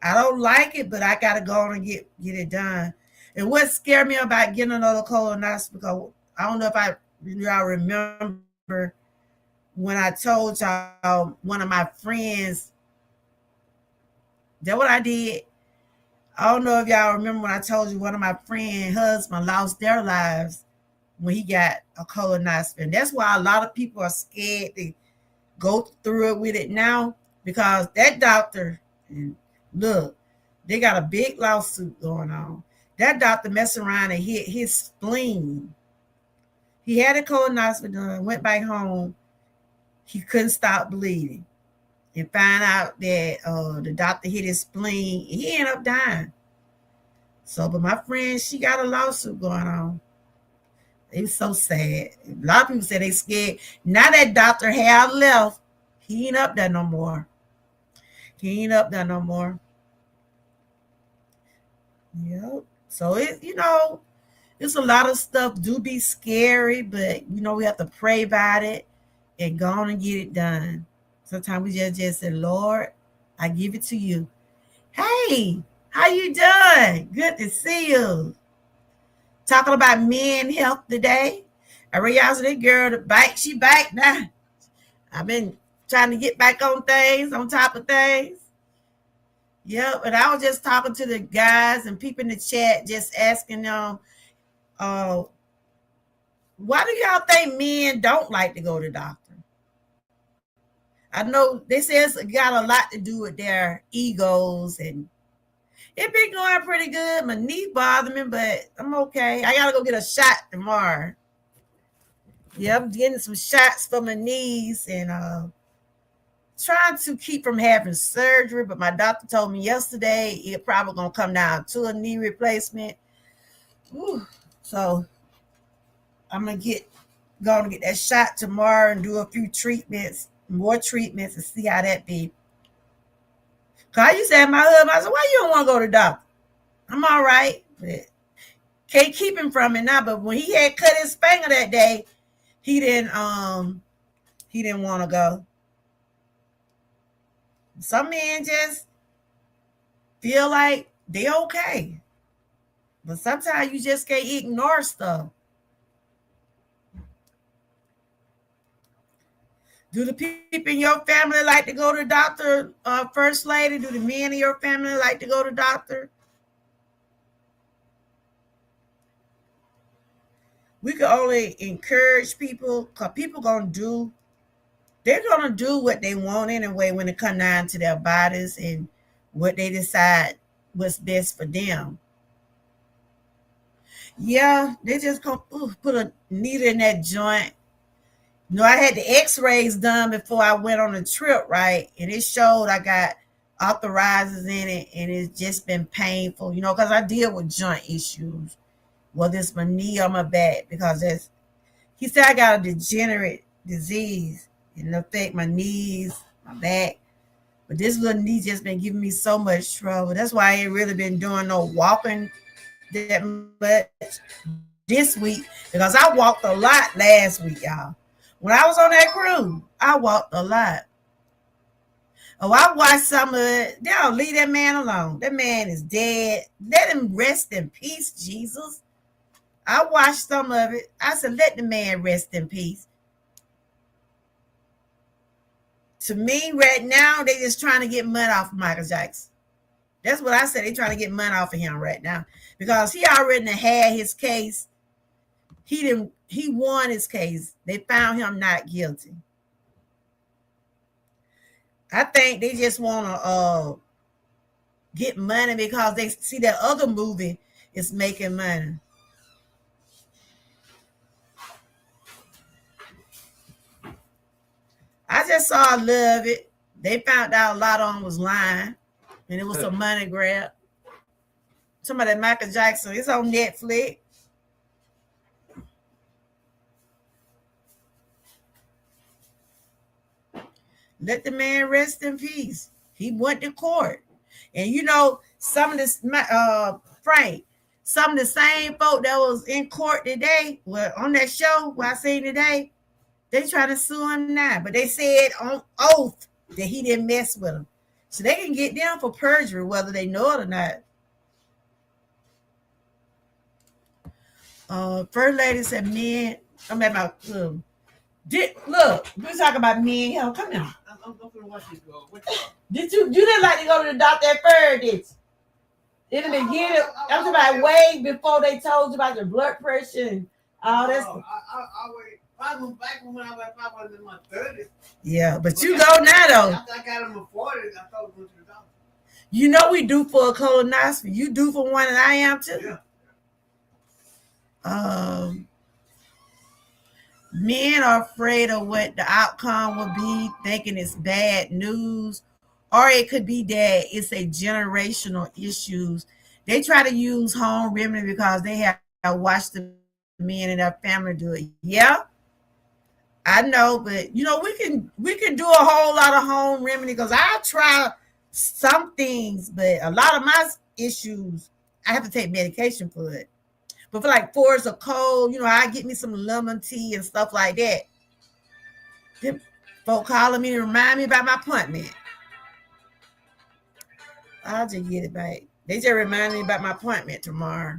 I don't like it, but I gotta go on and get it done. And what scared me about getting another colonoscopy, because I don't know if y'all remember when I told y'all one of my friends, that what I did. I don't know if y'all remember when I told you one of my friends' husband lost their lives when he got a colonoscopy. And that's why a lot of people are scared to go through it with it now, because that doctor, and look, they got a big lawsuit going on. That doctor messed around and hit his spleen. He had a colonoscopy done, went back home. He couldn't stop bleeding. And find out that the doctor hit his spleen. He ended up dying. So, but my friend, she got a lawsuit going on. It was so sad. A lot of people say they scared. Now that doctor have left, he ain't up there no more. He ain't up there no more. Yep. So it's a lot of stuff do be scary, but we have to pray about it and go on and get it done. Sometimes we just say, Lord, I give it to you. Hey, how you doing? Good to see you. Talking about men health today. I realized that girl to bite, she bite now. I've been trying to get back on top of things. Yep, and I was just talking to the guys and people in the chat, just asking them, why do y'all think men don't like to go to the doctor? I know they say it's got a lot to do with their egos, and it been going pretty good. My knee bothering me, but I'm okay. I gotta go get a shot tomorrow. Yeah, I'm getting some shots for my knees and trying to keep from having surgery. But my doctor told me yesterday it probably gonna come down to a knee replacement. Whew. So I'm gonna get that shot tomorrow and do a few more treatments, and see how that be. Cause I used to have my husband, I said, why you don't want to go to the doctor? I'm all right. But can't keep him from it now. But when he had cut his finger that day, he didn't want to go. Some men just feel like they okay. But sometimes you just can't ignore stuff. Do the people in your family like to go to the doctor, First Lady? Do the men in your family like to go to the doctor? We can only encourage people, because people they're gonna do what they want anyway when it comes down to their bodies and what they decide what's best for them. Yeah, they just gonna put a needle in that joint. I had the x-rays done before I went on the trip, right? And it showed I got arthritis in it, and it's just been painful, because I deal with joint issues, whether it's my knee or my back, because he said I got a degenerate disease. It affect my knees, my back. But this little knee just been giving me so much trouble. That's why I ain't really been doing no walking that much this week, because I walked a lot last week, y'all. When I was on that cruise, I walked a lot. Oh, I watched some of it. They don't leave that man alone. That man is dead. Let him rest in peace, Jesus. I watched some of it. I said, let the man rest in peace. To me, right now, they just trying to get money off of Michael Jackson. That's what I said. They trying to get money off of him right now, because he already had his case He won his case. They found him not guilty. I think they just want to get money because they see that other movie is making money. I just saw Love It. They found out a lot on was lying, and it was a money grab. Somebody Michael Jackson. It's on Netflix. Let the man rest in peace. He went to court, and some of this, Frank, some of the same folk that was in court today were on that show where I seen today. They try to sue him now, but they said on oath that he didn't mess with them, so they can get them for perjury whether they know it or not. First lady said men. I'm at my look. We're talking about men. Hell, come here. I'm going to watch this go. Did you didn't like to go to the doctor at first, did you? In the beginning, I'm talking about way before they told you about your blood pressure and all that stuff. I went back when I was in my 30s. Yeah, but you go now though. After I got in my 40s, I thought I went to the doctor. You know we do for a colonoscopy. You do for one, and I am too. Yeah. Men are afraid of what the outcome will be, thinking it's bad news, or it could be that it's a generational issues. They try to use home remedy because they have watched the men in their family do it. Yeah, I know, but we can do a whole lot of home remedy because I try some things, but a lot of my issues I have to take medication for it. But for like it's a cold, I get me some lemon tea and stuff like that. Them folk calling me to remind me about my appointment. I'll just get it back. They just remind me about my appointment tomorrow.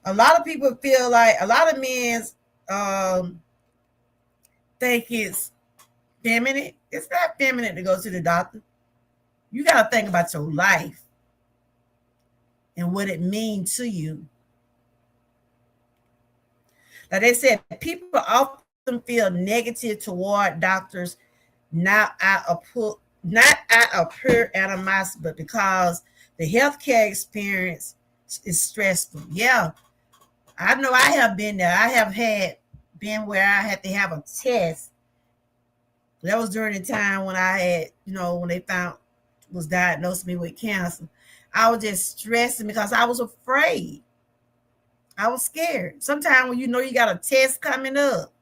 A lot of people feel like a lot of men think it's feminine. It's not feminine to go to the doctor. You got to think about your life and what it means to you. Like they said, people often feel negative toward doctors, not out of pure animosity, but because the healthcare experience is stressful. Yeah, I know I have been there. I have been where I had to have a test. That was during the time when I had, when they was diagnosed me with cancer. I was just stressing because I was afraid. I was scared. Sometimes when you got a test coming up,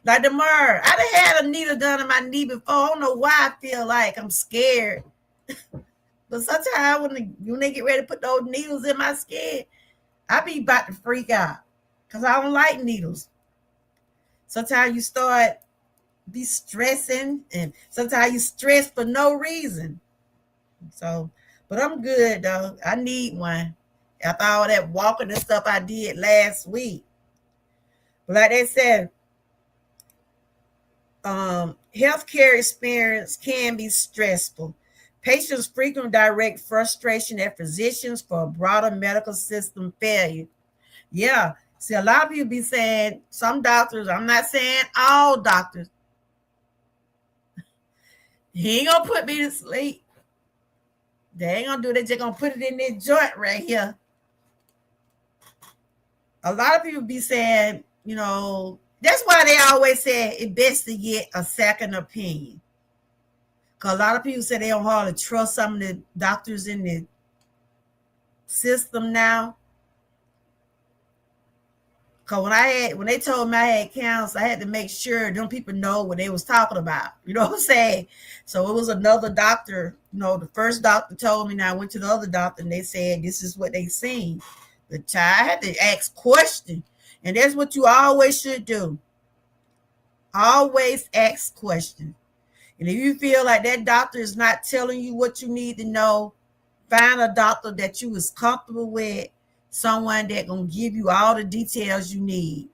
like tomorrow, I done had a needle done in my knee before. I don't know why I feel like I'm scared. But sometimes when they get ready to put those needles in my skin, I be about to freak out because I don't like needles. Sometimes you start be stressing, and sometimes you stress for no reason. So, but I'm good though. I need one after all that walking and stuff I did last week. But like they said, healthcare experience can be stressful. Patients frequently direct frustration at physicians for a broader medical system failure. Yeah. See, a lot of people be saying, some doctors, I'm not saying all doctors, he ain't gonna put me to sleep. They ain't gonna do it. They just gonna put it in their joint right here. A lot of people be saying, that's why they always say it's best to get a second opinion. Because a lot of people say they don't hardly trust some of the doctors in the system now. Because when they told me I had cancer, I had to make sure them people know what they was talking about. You know what I'm saying? So it was another doctor. The first doctor told me, now I went to the other doctor, and they said this is what they seen. The child had to ask questions. And that's what you always should do. Always ask questions. And if you feel like that doctor is not telling you what you need to know, find a doctor that you is comfortable with, someone that gonna give you all the details you need.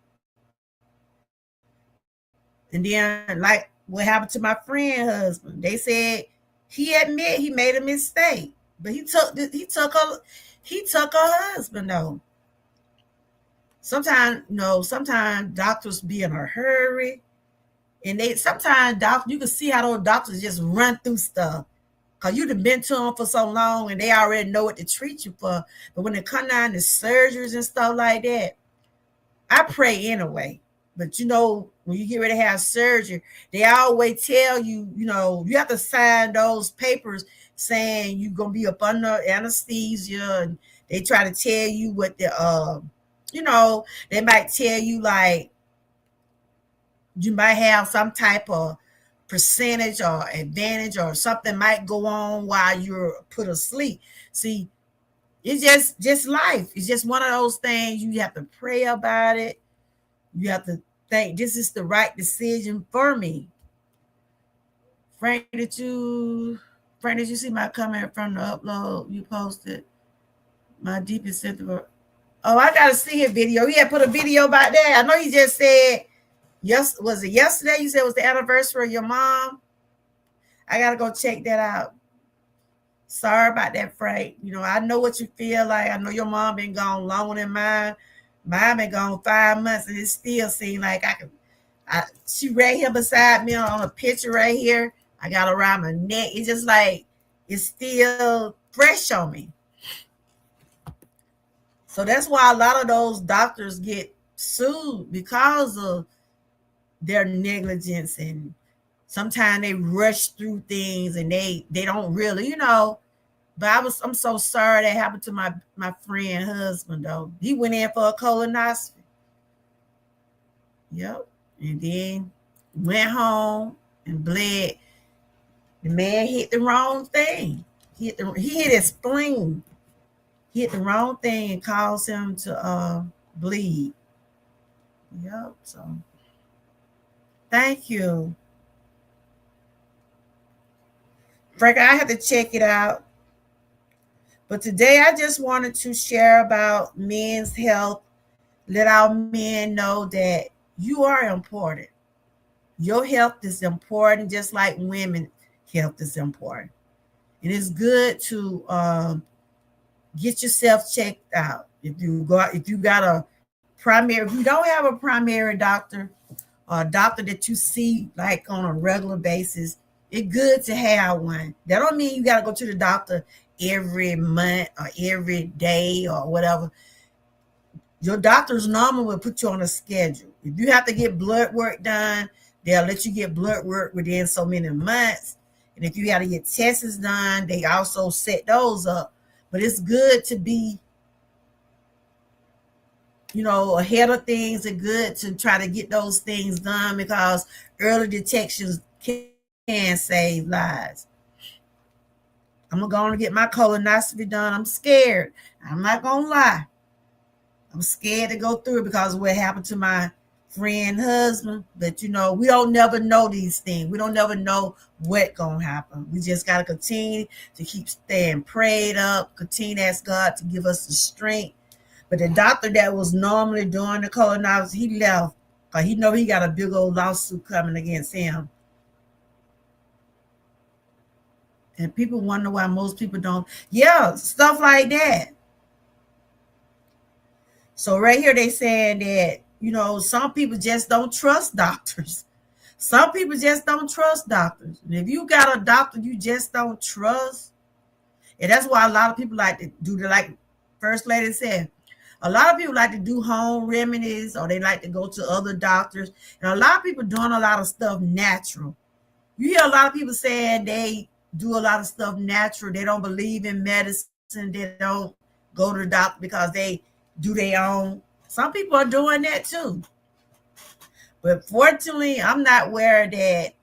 And then, like what happened to my friend husband, they said he admit he made a mistake, but he took her husband though. Sometimes doctors be in a hurry, and they sometimes doctors, you can see how those doctors just run through stuff. Cause you've been to them for so long and they already know what to treat you for. But when it come down to surgeries and stuff like that, I pray anyway. But when you get ready to have surgery, they always tell you, you have to sign those papers saying you're gonna be up under anesthesia, and they try to tell you what they might tell you like you might have some type of percentage or advantage or something might go on while you're put asleep. See, it's just life. It's just one of those things you have to pray about it. You have to think this is the right decision for me. Frank, did you see my comment from the upload you posted? My deepest sympathy. Oh, I gotta see a video. He had put a video about that. I know he just said, yes, was it yesterday? You said it was the anniversary of your mom. I gotta go check that out. Sorry about that, Frank. I know what you feel like. I know your mom been gone longer than mine. Mine been gone 5 months, and it still seems like she right here beside me on a picture right here. I got her around my neck. It's just like it's still fresh on me. So that's why a lot of those doctors get sued because of their negligence, and sometimes they rush through things and they don't really. But I'm so sorry that happened to my friend husband though. He went in for a colonoscopy. Yep. And then went home and bled. The man hit the wrong thing. He hit his spleen. He hit the wrong thing and caused him to bleed. Yep. So thank you. Frank, I have to check it out. But today I just wanted to share about men's health. Let our men know that you are important. Your health is important, just like women's health is important. And it's good to get yourself checked out. If you got a primary, if you don't have a primary doctor or a doctor that you see like on a regular basis, it's good to have one. That don't mean you got to go to the doctor every month or every day or whatever. Your doctor's normally will put you on a schedule. If you have to get blood work done, they'll let you get blood work within so many months. And if you got to get tests done, they also set those up. But it's good to be, ahead of things, and good to try to get those things done because early detections can save lives. I'm going to get my colonoscopy done. I'm scared. I'm not going to lie. I'm scared to go through it because of what happened to my friend husband. But, we don't never know these things. We don't never know what going to happen. We just got to continue to keep staying prayed up, continue to ask God to give us the strength. But the doctor that was normally doing the colonoscopy, he left because he know he got a big old lawsuit coming against him. And people wonder why most people don't. Yeah, stuff like that. So right here they saying that, some people just don't trust doctors. Some people just don't trust doctors. And if you got a doctor you just don't trust, and that's why a lot of people like to do like First Lady said, a lot of people like to do home remedies or they like to go to other doctors. And a lot of people doing a lot of stuff natural. You hear a lot of people saying they do a lot of stuff natural. They don't believe in medicine. They don't go to the doctor because they do their own. Some people are doing that too. But fortunately, I'm not aware that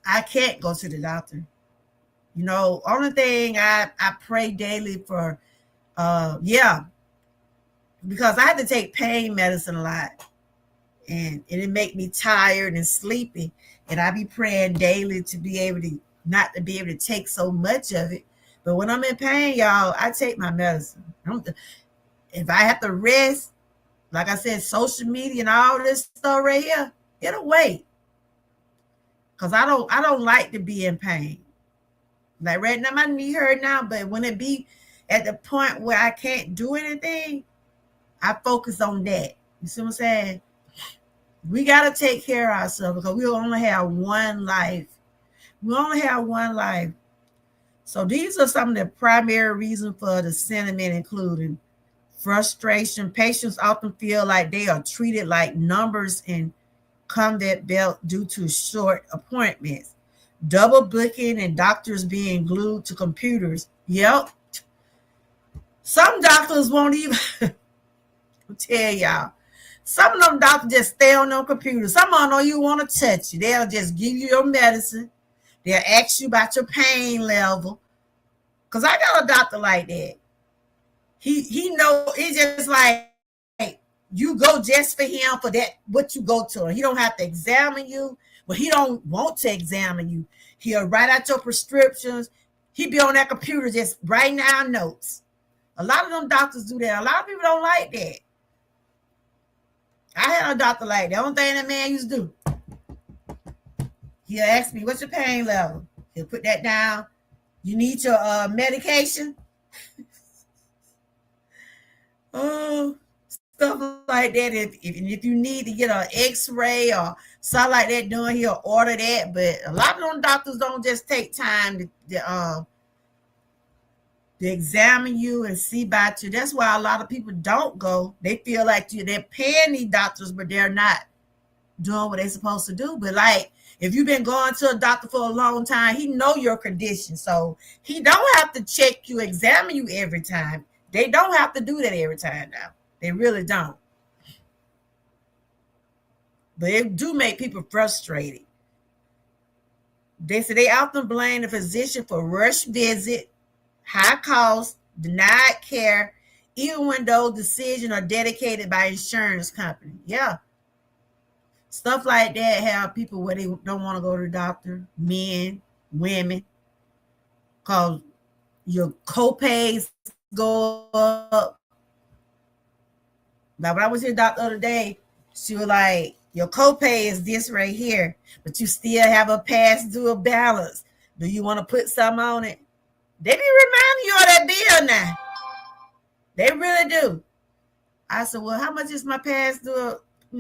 I can't go to the doctor. Only thing I pray daily for, because I had to take pain medicine a lot. And it make me tired and sleepy. And I be praying daily to be able to, not to be able to take so much of it. But when I'm in pain, y'all, I take my medicine. If I have to rest, like I said, social media and all this stuff right here, it'll wait. Because I don't like to be in pain. Like right now, my knee hurt now, but when it be at the point where I can't do anything, I focus on that. You see what I'm saying? We got to take care of ourselves because we only have one life. We only have one life. So these are some of the primary reasons for the sentiment, including frustration. Patients often feel like they are treated like numbers in combat belt due to short appointments, double booking, and doctors being glued to computers. Yep. Some doctors won't even tell y'all. Some of them doctors just stay on their computer. Some of them don't even want to touch you. They'll just give you your medicine. They'll ask you about your pain level. Because I got a doctor like that. He know it's just like you go just for him for that what you go to. He don't have to examine you, but he don't want to examine you. He'll write out your prescriptions. He be on that computer just writing down notes. A lot of them doctors do that. A lot of people don't like that. I had a doctor like that. The only thing that man used to do, he'll ask me, what's your pain level? He'll put that down. You need your medication? Oh, stuff like that. If you need to get an x-ray or something like that done, he'll order that. But a lot of them doctors don't just take time to examine you and see about you. That's why a lot of people don't go. They feel like they're paying these doctors, but they're not doing what they're supposed to do. But like, if you've been going to a doctor for a long time, he know your condition. So he don't have to check you, examine you every time. They don't have to do that every time now. They really don't. But it do make people frustrated. They say they often blame the physician for rush visit, high cost, denied care, even when those decisions are dedicated by insurance company. Yeah. Stuff like that have people where they don't want to go to the doctor, men, women, because your co-pays go up. Now, when I was here the other day, she was like, your copay is this right here, but you still have a past due balance. Do you want to put some on it? They be reminding you of that bill now. They really do. I said, well, how much is my past due?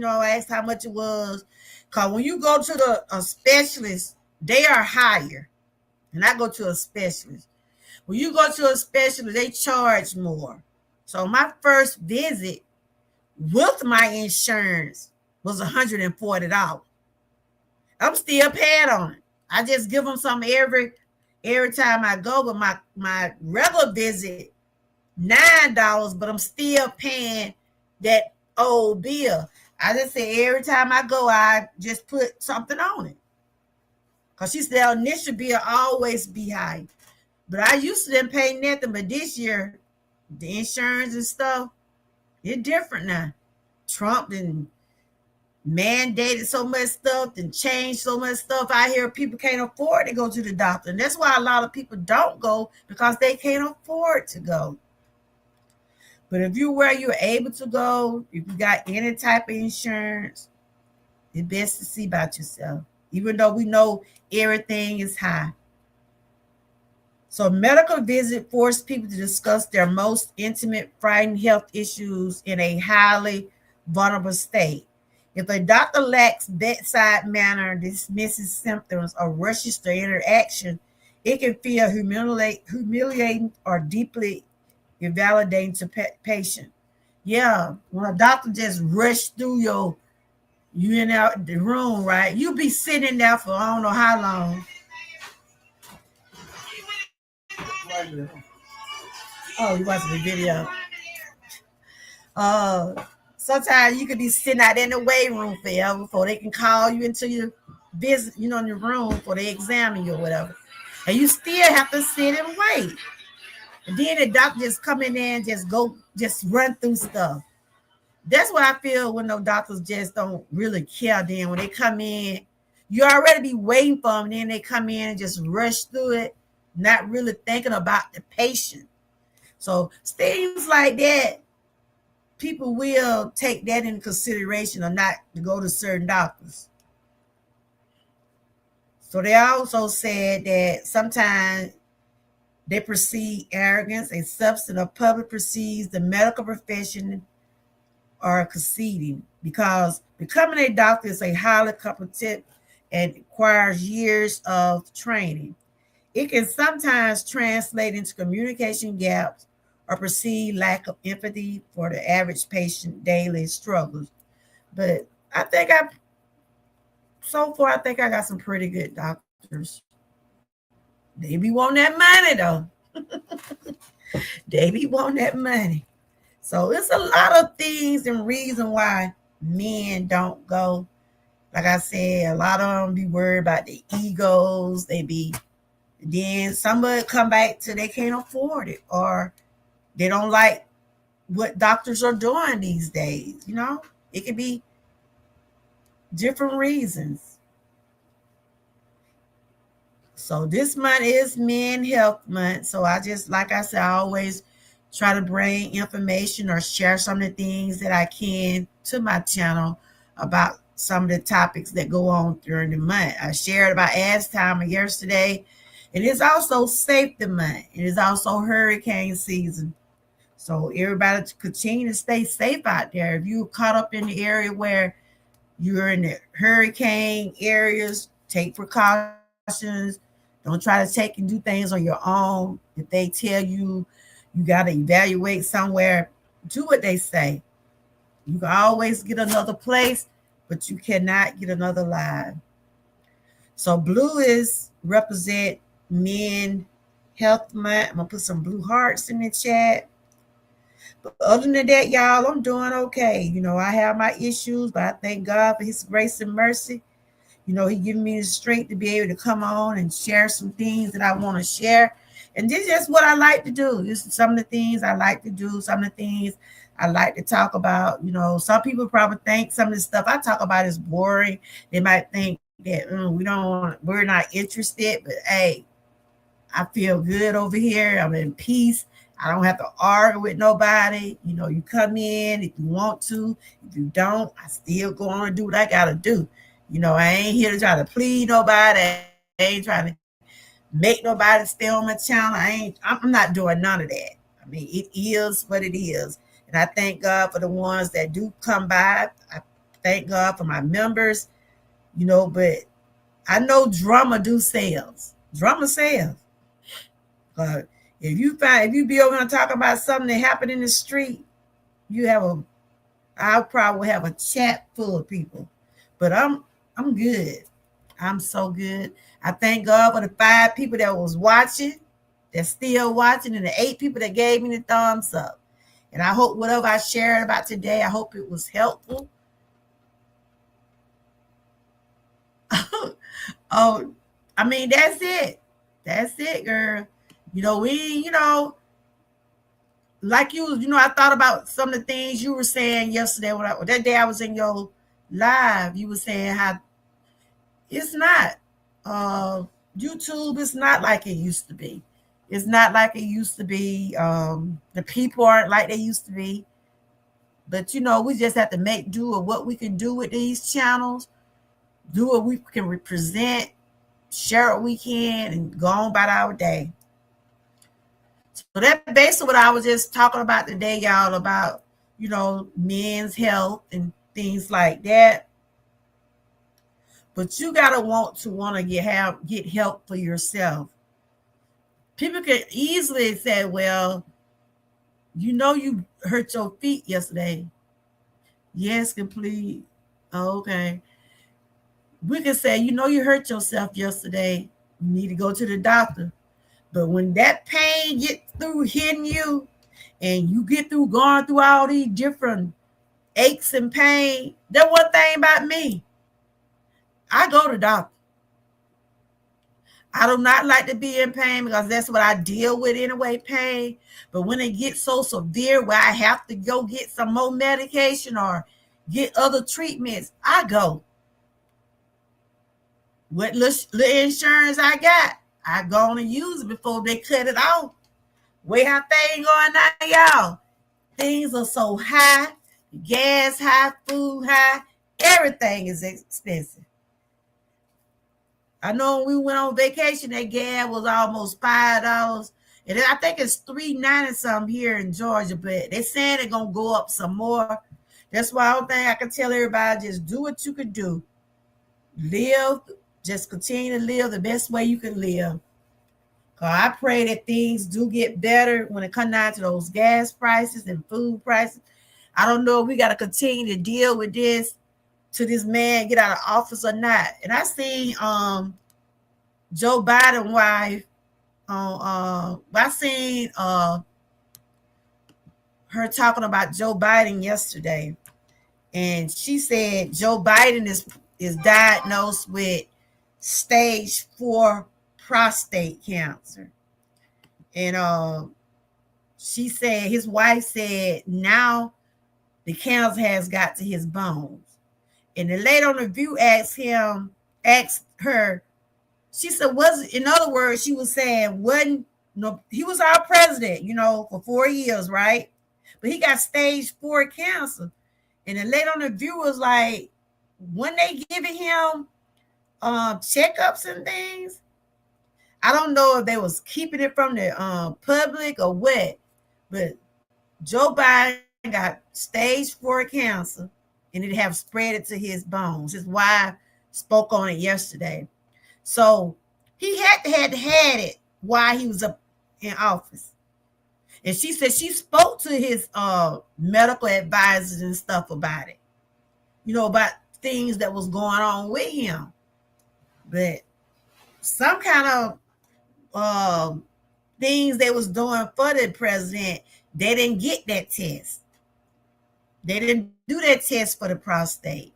I asked how much it was. Because when you go to a specialist, they are higher. And I go to a specialist. When you go to a specialist, they charge more. So my first visit with my insurance was $140. I'm still paying on it. I just give them some every time I go, but my regular visit, $9, but I'm still paying that old bill. I just say every time I go, I just put something on it. Because she said the initial bill always be high. But I used to didn't pay nothing, but this year, the insurance and stuff, it's different now. Trump done mandated so much stuff and changed so much stuff. I hear people can't afford to go to the doctor. And that's why a lot of people don't go, because they can't afford to go. But if you're where you're able to go, if you got any type of insurance, it's best to see about yourself, even though we know everything is high. So medical visit force people to discuss their most intimate, frightening health issues in a highly vulnerable state. If a doctor lacks bedside manner, dismisses symptoms, or rushes to interaction, it can feel humiliating or deeply invalidating to patient. Yeah, when a doctor just rush through you in the room, right? You be sitting there for I don't know how long. Oh, you watching the video? Sometimes you could be sitting out in the waiting room forever before they can call you into your visit, in your room before they examine you or whatever. And you still have to sit and wait. And then the doctor just come in there and just run through stuff. That's what I feel when those doctors just don't really care. Then when they come in, you already be waiting for them, and then they come in and just rush through it, not really thinking about the patient. So things like that, people will take that into consideration or not to go to certain doctors. So they also said that sometimes they perceive arrogance, a substance of public perceives the medical profession or conceding, because becoming a doctor is a highly competent and requires years of training. It can sometimes translate into communication gaps or perceived lack of empathy for the average patient daily struggles. But I think I so far I think I got some pretty good doctors. They be wanting that money though. They be wanting that money. So it's a lot of things and reason why men don't go. Like I said, a lot of them be worried about the egos. They be then somebody come back to they can't afford it, or they don't like what doctors are doing these days. It could be different reasons. So this month is Men Health Month. So I just, like I said, I always try to bring information or share some of the things that I can to my channel about some of the topics that go on during the month. I shared about Ash Time yesterday. It is also Safety Month. It is also hurricane season. So everybody continue to stay safe out there. If you're caught up in the area where you're in the hurricane areas, take precautions. Don't try to take and do things on your own. If they tell you got to evaluate somewhere, do what they say. You can always get another place, but you cannot get another life. So blue is represent Men Health Month. I'm going to put some blue hearts in the chat. But other than that, y'all, I'm doing okay. I have my issues, but I thank God for his grace and mercy. He giving me the strength to be able to come on and share some things that I want to share. And this is just what I like to do. This is some of the things I like to do, some of the things I like to talk about. Some people probably think some of the stuff I talk about is boring. They might think that we're not interested, but hey, I feel good over here. I'm in peace. I don't have to argue with nobody. You come in if you want to. If you don't, I still go on and do what I got to do. I ain't here to try to plead nobody. I ain't trying to make nobody stay on my channel. I'm not doing none of that. I mean, it is what it is. And I thank God for the ones that do come by. I thank God for my members, but I know drama do sales. Drama sells. But if you be over here talking about something that happened in the street, I'll probably have a chat full of people. But I'm good. I'm so good. I thank God for the 5 people that was watching, that's still watching, and the 8 people that gave me the thumbs up. And I hope whatever I shared about today, I hope it was helpful. Oh, I mean, that's it. That's it, girl. Like I thought about some of the things you were saying yesterday. That day I was in your live, you were saying how it's not. YouTube is not like it used to be. It's not like it used to be. The people aren't like they used to be. But we just have to make do of what we can do with these channels, do what we can represent, share what we can, and go on about our day. So that's basically what I was just talking about today, y'all, about, men's health and things like that. But you gotta want to get help for yourself. People can easily say, well, you hurt your feet yesterday. Yes, complete. Okay. We can say, you hurt yourself yesterday. You need to go to the doctor. But when that pain gets through hitting you and you get through going through all these different aches and pain, that one thing about me, I go to the doctor. I do not like to be in pain because that's what I deal with anyway, pain. But when it gets so severe where I have to go get some more medication or get other treatments, I go. What little insurance I got, I go on and use it before they cut it off. Way how things going now, y'all. Things are so high, gas high, food high, everything is expensive. I know when we went on vacation, that gas was almost $5. And I think it's $3.90 something here in Georgia, but they're saying they're gonna go up some more. That's why I don't think I can tell everybody, just do what you could do. Live, just continue to live the best way you can live. I pray that things do get better when it comes down to those gas prices and food prices. I don't know if we got to continue to deal with this till this man get out of office or not. And I seen Joe Biden wife I seen her talking about Joe Biden yesterday, and she said Joe Biden is diagnosed with stage 4 prostate cancer. And she said, his wife said, now the cancer has got to his bones. And the lady on the View asked her, she said, in other words, she was saying, he was our president, for 4 years, right? But he got stage 4 cancer. And the lady on the View was like, when they giving him checkups and things, I don't know if they was keeping it from the public or what, but Joe Biden got stage 4 cancer, and it have spread it to his bones. His wife spoke on it yesterday. So he had it while he was up in office. And she said she spoke to his medical advisors and stuff about it, about things that was going on with him. But some kind of things they was doing for the president, they didn't get that test. They didn't do that test for the prostate.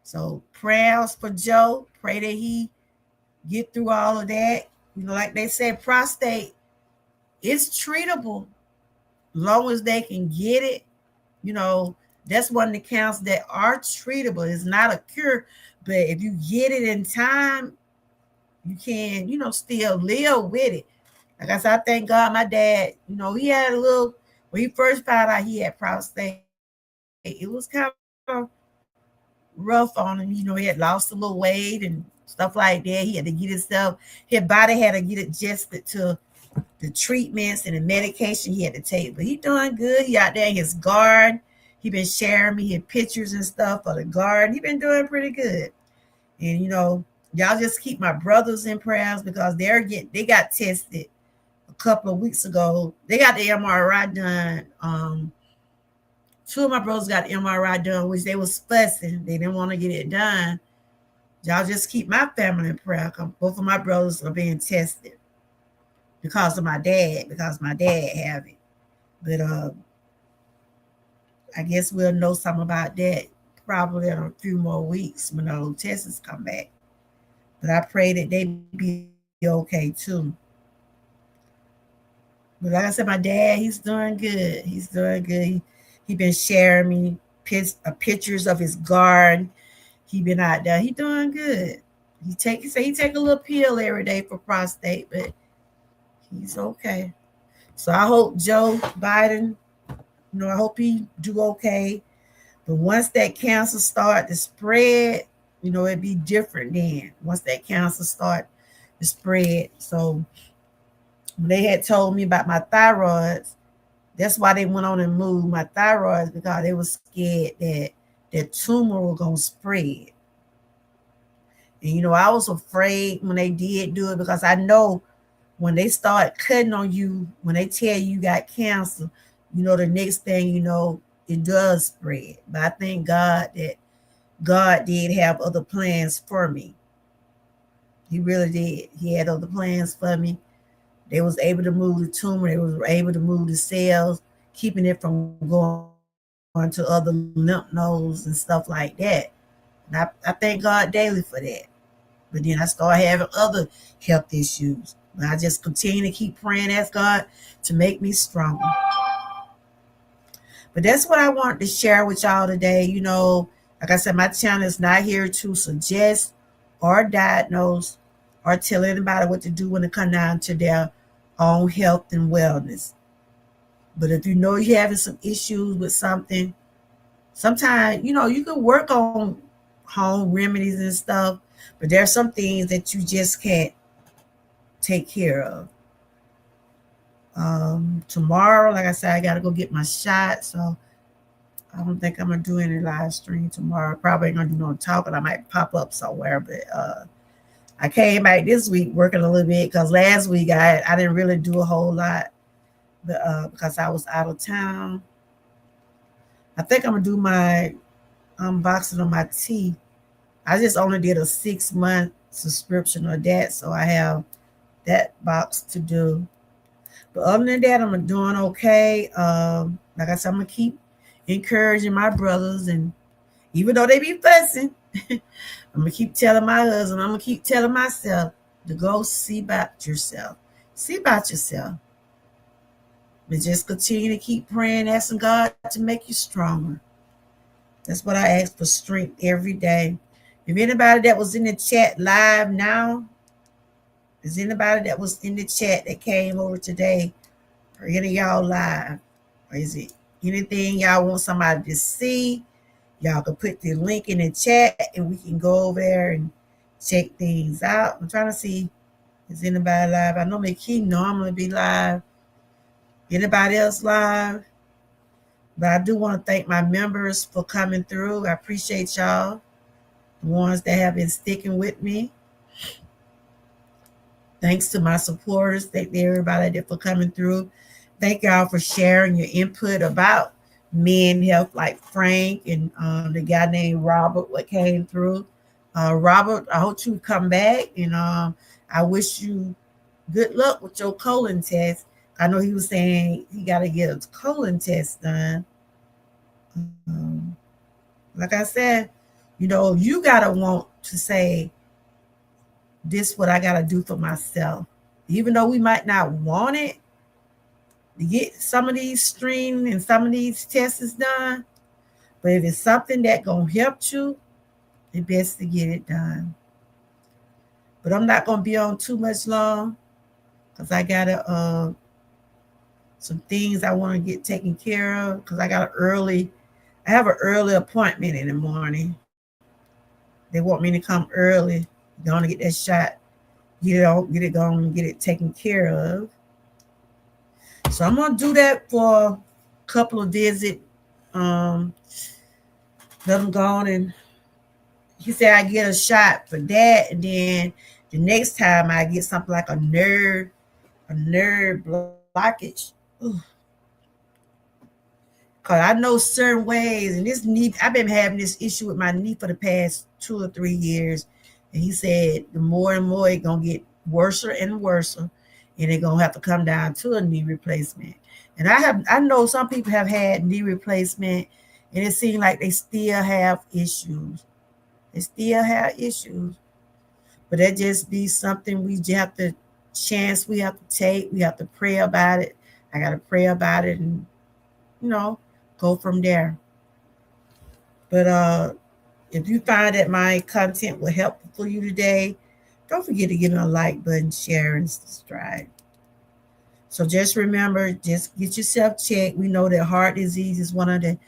So prayers for Joe. Pray that he get through all of that. Like they said, prostate is treatable long as they can get it. That's one of the cancers that are treatable. It's not a cure, but if you get it in time, you can, still live with it. Like I said, I thank God my dad, he had when he first found out he had prostate, it was kind of rough on him. He had lost a little weight and stuff like that. He had to get his body had to get adjusted to the treatments and the medication he had to take. But he doing good. He out there in his garden. He been sharing me his pictures and stuff of the garden. He been doing pretty good. And y'all just keep my brothers in prayers because they got tested a couple of weeks ago. They got the MRI done. 2 of my brothers got the MRI done, which they was fussing. They didn't want to get it done. Y'all just keep my family in prayer. Both of my brothers are being tested because my dad have it. But I guess we'll know something about that probably in a few more weeks when those tests come back. But I pray that they be okay too. But like I said, my dad, he's doing good. He's doing good. He been sharing me pictures of his garden. He been out there. He doing good. He take a little pill every day for prostate, but he's okay. So I hope Joe Biden, I hope he do okay. But once that cancer start to spread, it'd be different then. Once that cancer start to spread. So when they had told me about my thyroids, that's why they went on and moved my thyroids, because they were scared that that tumor was going to spread. And, I was afraid when they did do it, because I know when they start cutting on you, when they tell you got cancer, the next thing it does spread. But I thank God that God did have other plans for me. He really did. He had other plans for me. They was able to move the tumor. They was able to move the cells, keeping it from going to other lymph nodes and stuff like that. And I thank God daily for that. But then I started having other health issues. And I just continue to keep praying, ask God to make me stronger. But that's what I wanted to share with y'all today. Like I said, my channel is not here to suggest or diagnose or tell anybody what to do when it comes down to their own health and wellness. But if you're having some issues with something, sometimes, you can work on home remedies and stuff, but there are some things that you just can't take care of. Tomorrow, like I said, I got to go get my shot. So I don't think I'm gonna do any live stream tomorrow. Probably ain't gonna do no talking. I might pop up somewhere, but I came back this week working a little bit because last week I didn't really do a whole lot, but because I was out of town. I think I'm gonna do my unboxing of my tea. I just only did a 6 month subscription of that, so I have that box to do. But other than that, I'm doing okay. Like I said, I'm gonna keep encouraging my brothers, and even though they be fussing, I'm gonna keep telling my husband. I'm gonna keep telling myself to go see about yourself. See about yourself. But just continue to keep praying, asking God to make you stronger. That's what I ask for, strength every day. If anybody that was in the chat live now, is anybody that was in the chat that came over today, or any of y'all live? Or is it anything y'all want somebody to see? Y'all can put the link in the chat and we can go over there and check things out. I'm trying to see, is anybody live? I know McKee normally be live. Anybody else live? But I do want to thank my members for coming through. I appreciate y'all, the ones that have been sticking with me. Thanks to my supporters. Thank everybody that for coming through. Thank y'all for sharing your input about men health, like Frank and the guy named Robert, what came through. Robert, I hope you come back, and I wish you good luck with your colon test. I know he was saying he got to get a colon test done. Like I said, you got to want to say, this what I got to do for myself. Even though we might not want it, to get some of these screening and some of these tests done, but if it's something that gonna help you, it's best to get it done. But I'm not gonna be on too much long because I gotta some things I want to get taken care of because I have an early appointment in the morning. They want me to come early, going to get that shot, get it going, get it taken care of. So I'm gonna do that for a couple of visits. Let them go on, and he said I get a shot for that, and then the next time I get something like a nerve blockage. Cause I know certain ways, and this knee, I've been having this issue with my knee for the past 2 or 3 years. And he said the more and more it's gonna get worse and worse, and they're gonna have to come down to a knee replacement. And I know some people have had knee replacement, and it seems like they still have issues. They still have issues. But that just be something we just have to chance we have to take. We have to pray about it. I gotta pray about it and you know go from there. But if you find that my content will help for you today, don't forget to give me a like button, share, and subscribe. So just remember, just get yourself checked. We know that heart disease is one of the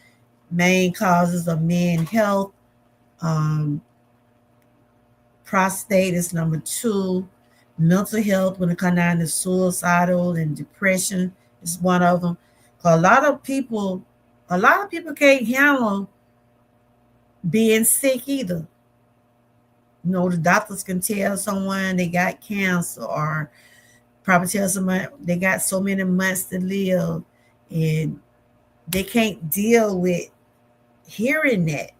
main causes of men health. Um, Prostate is number two. Mental health, when it comes down to suicidal and depression, is one of them. 'Cause a lot of people can't handle being sick either. The doctors can tell someone they got cancer, or probably tell someone they got so many months to live, and they can't deal with hearing that.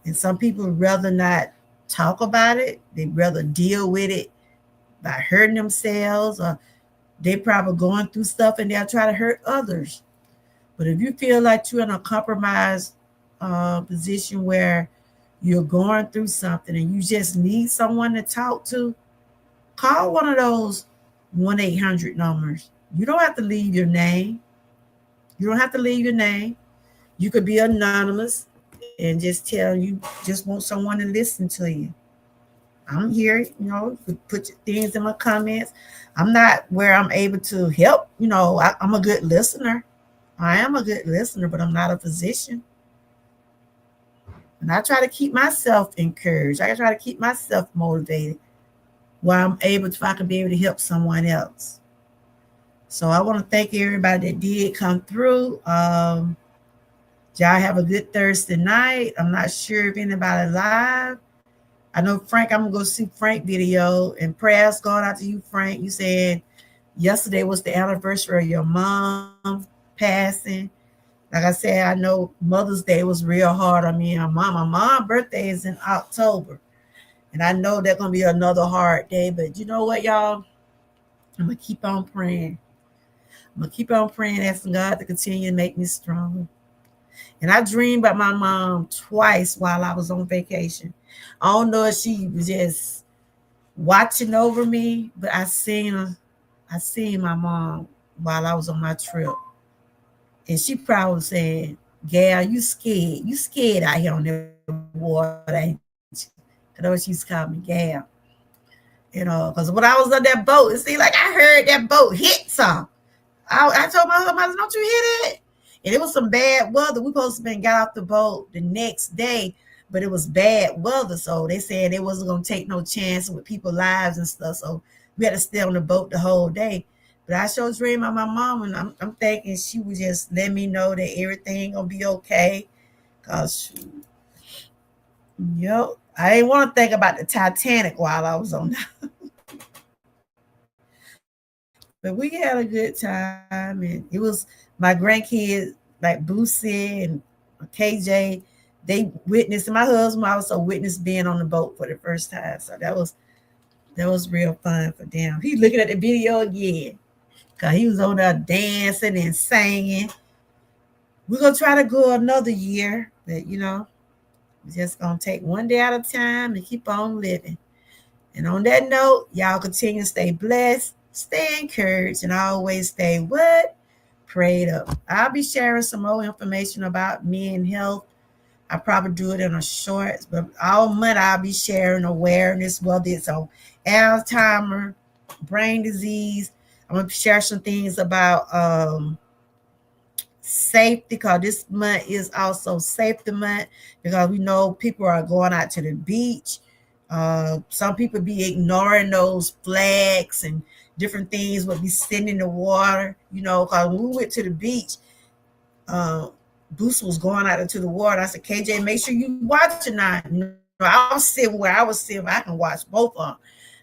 And some people rather not talk about it. They'd rather deal with it by hurting themselves, or they probably going through stuff and they'll try to hurt others. But if you feel like you're in a compromised position where you're going through something and you just need someone to talk to, call one of those 1-800 numbers. You don't have to leave your name. You don't have to leave your name. You could be anonymous and just tell you just want someone to listen to you. I'm here, put things in my comments. I'm not where I'm able to help. I'm a good listener. I am a good listener, but I'm not a physician. And I try to keep myself encouraged. I try to keep myself motivated while I'm able to, if I can be able to help someone else. So I want to thank everybody that did come through. Y'all have a good Thursday night. I'm not sure if anybody live. I know Frank, I'm gonna go see Frank video, and prayers going out to you, Frank. You said yesterday was the anniversary of your mom passing. Like I said, I know Mother's Day was real hard on me and my mom. My mom's birthday is in October. And I know that's gonna be another hard day. But you know what, y'all? I'm gonna keep on praying. I'm gonna keep on praying, asking God to continue to make me stronger. And I dreamed about my mom twice while I was on vacation. I don't know if she was just watching over me, but I seen her. I seen my mom while I was on my trip. And she probably said, Gal, you scared. You scared out here on the water, ain't you? I know she used to call me Gal. Because when I was on that boat, it seemed like I heard that boat hit some. I told my husband, don't you hear that? And it was some bad weather. We supposed to been got off the boat the next day, but it was bad weather. So they said they wasn't gonna take no chance with people's lives and stuff. So we had to stay on the boat the whole day. But I sure dream of my mom, and I'm thinking she would just let me know that everything gonna be okay. Cause yep, I didn't want to think about the Titanic while I was on that. But we had a good time, and it was my grandkids like Boosie and KJ. They witnessed, and my husband also witnessed being on the boat for the first time. So that was real fun for them. He looking at the video again because he was on there dancing and singing. We're gonna try to go another year, but we're just gonna take one day at a time and keep on living. And on that note, y'all continue to stay blessed, stay encouraged, and always stay what? Prayed up. I'll be sharing some more information about me and health. I probably do it in a short, but all month I'll be sharing awareness, whether it's on Alzheimer, brain disease. I'm gonna share some things about safety, because this month is also safety month, because we know people are going out to the beach. Some people be ignoring those flags and different things would be sitting in the water, because when we went to the beach, uh, Boost was going out into the water. I said, KJ, make sure you watch it now. I was sitting where I was sitting. I can watch both of them.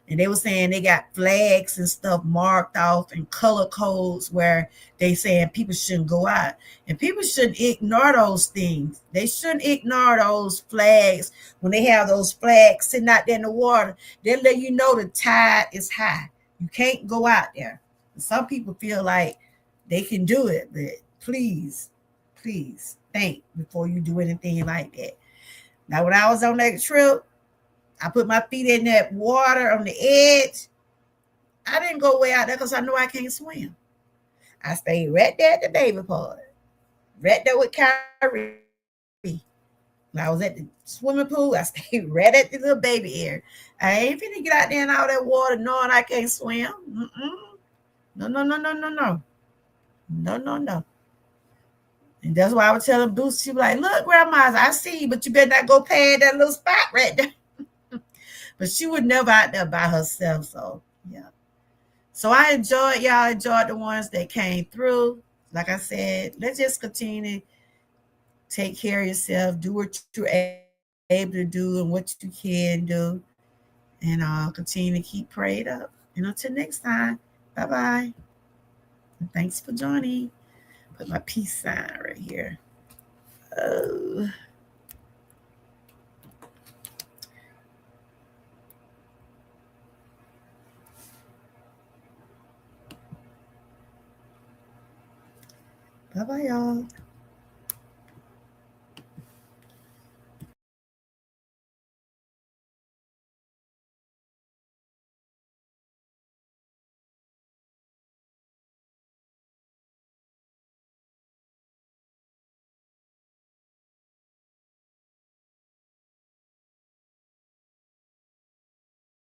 And they were saying they got flags and stuff marked off and color codes where they saying people shouldn't go out. And people shouldn't ignore those things. They shouldn't ignore those flags. When they have those flags sitting out there in the water, they let you know the tide is high. You can't go out there. Some people feel like they can do it, but please, please think before you do anything like that. Now, when I was on that trip, I put my feet in that water on the edge. I didn't go way out there because I know I can't swim. I stayed right there at the baby part, right there with Kyrie. When I was at the swimming pool, I stayed right at the little baby area. I ain't finna get out there in all that water knowing I can't swim. Mm-mm. No, no, no, no, no, no. No, no, no. And that's why I was telling Boost, she was like, look, grandma, I see you, but you better not go past that little spot right there. But she was never out there by herself. So, yeah. So I enjoyed, y'all enjoyed the ones that came through. Like I said, let's just continue to take care of yourself, do what you're able to do and what you can do, and continue to keep prayed up. And until next time, bye bye. And thanks for joining. Put my peace sign right here. Oh. Bye bye, y'all.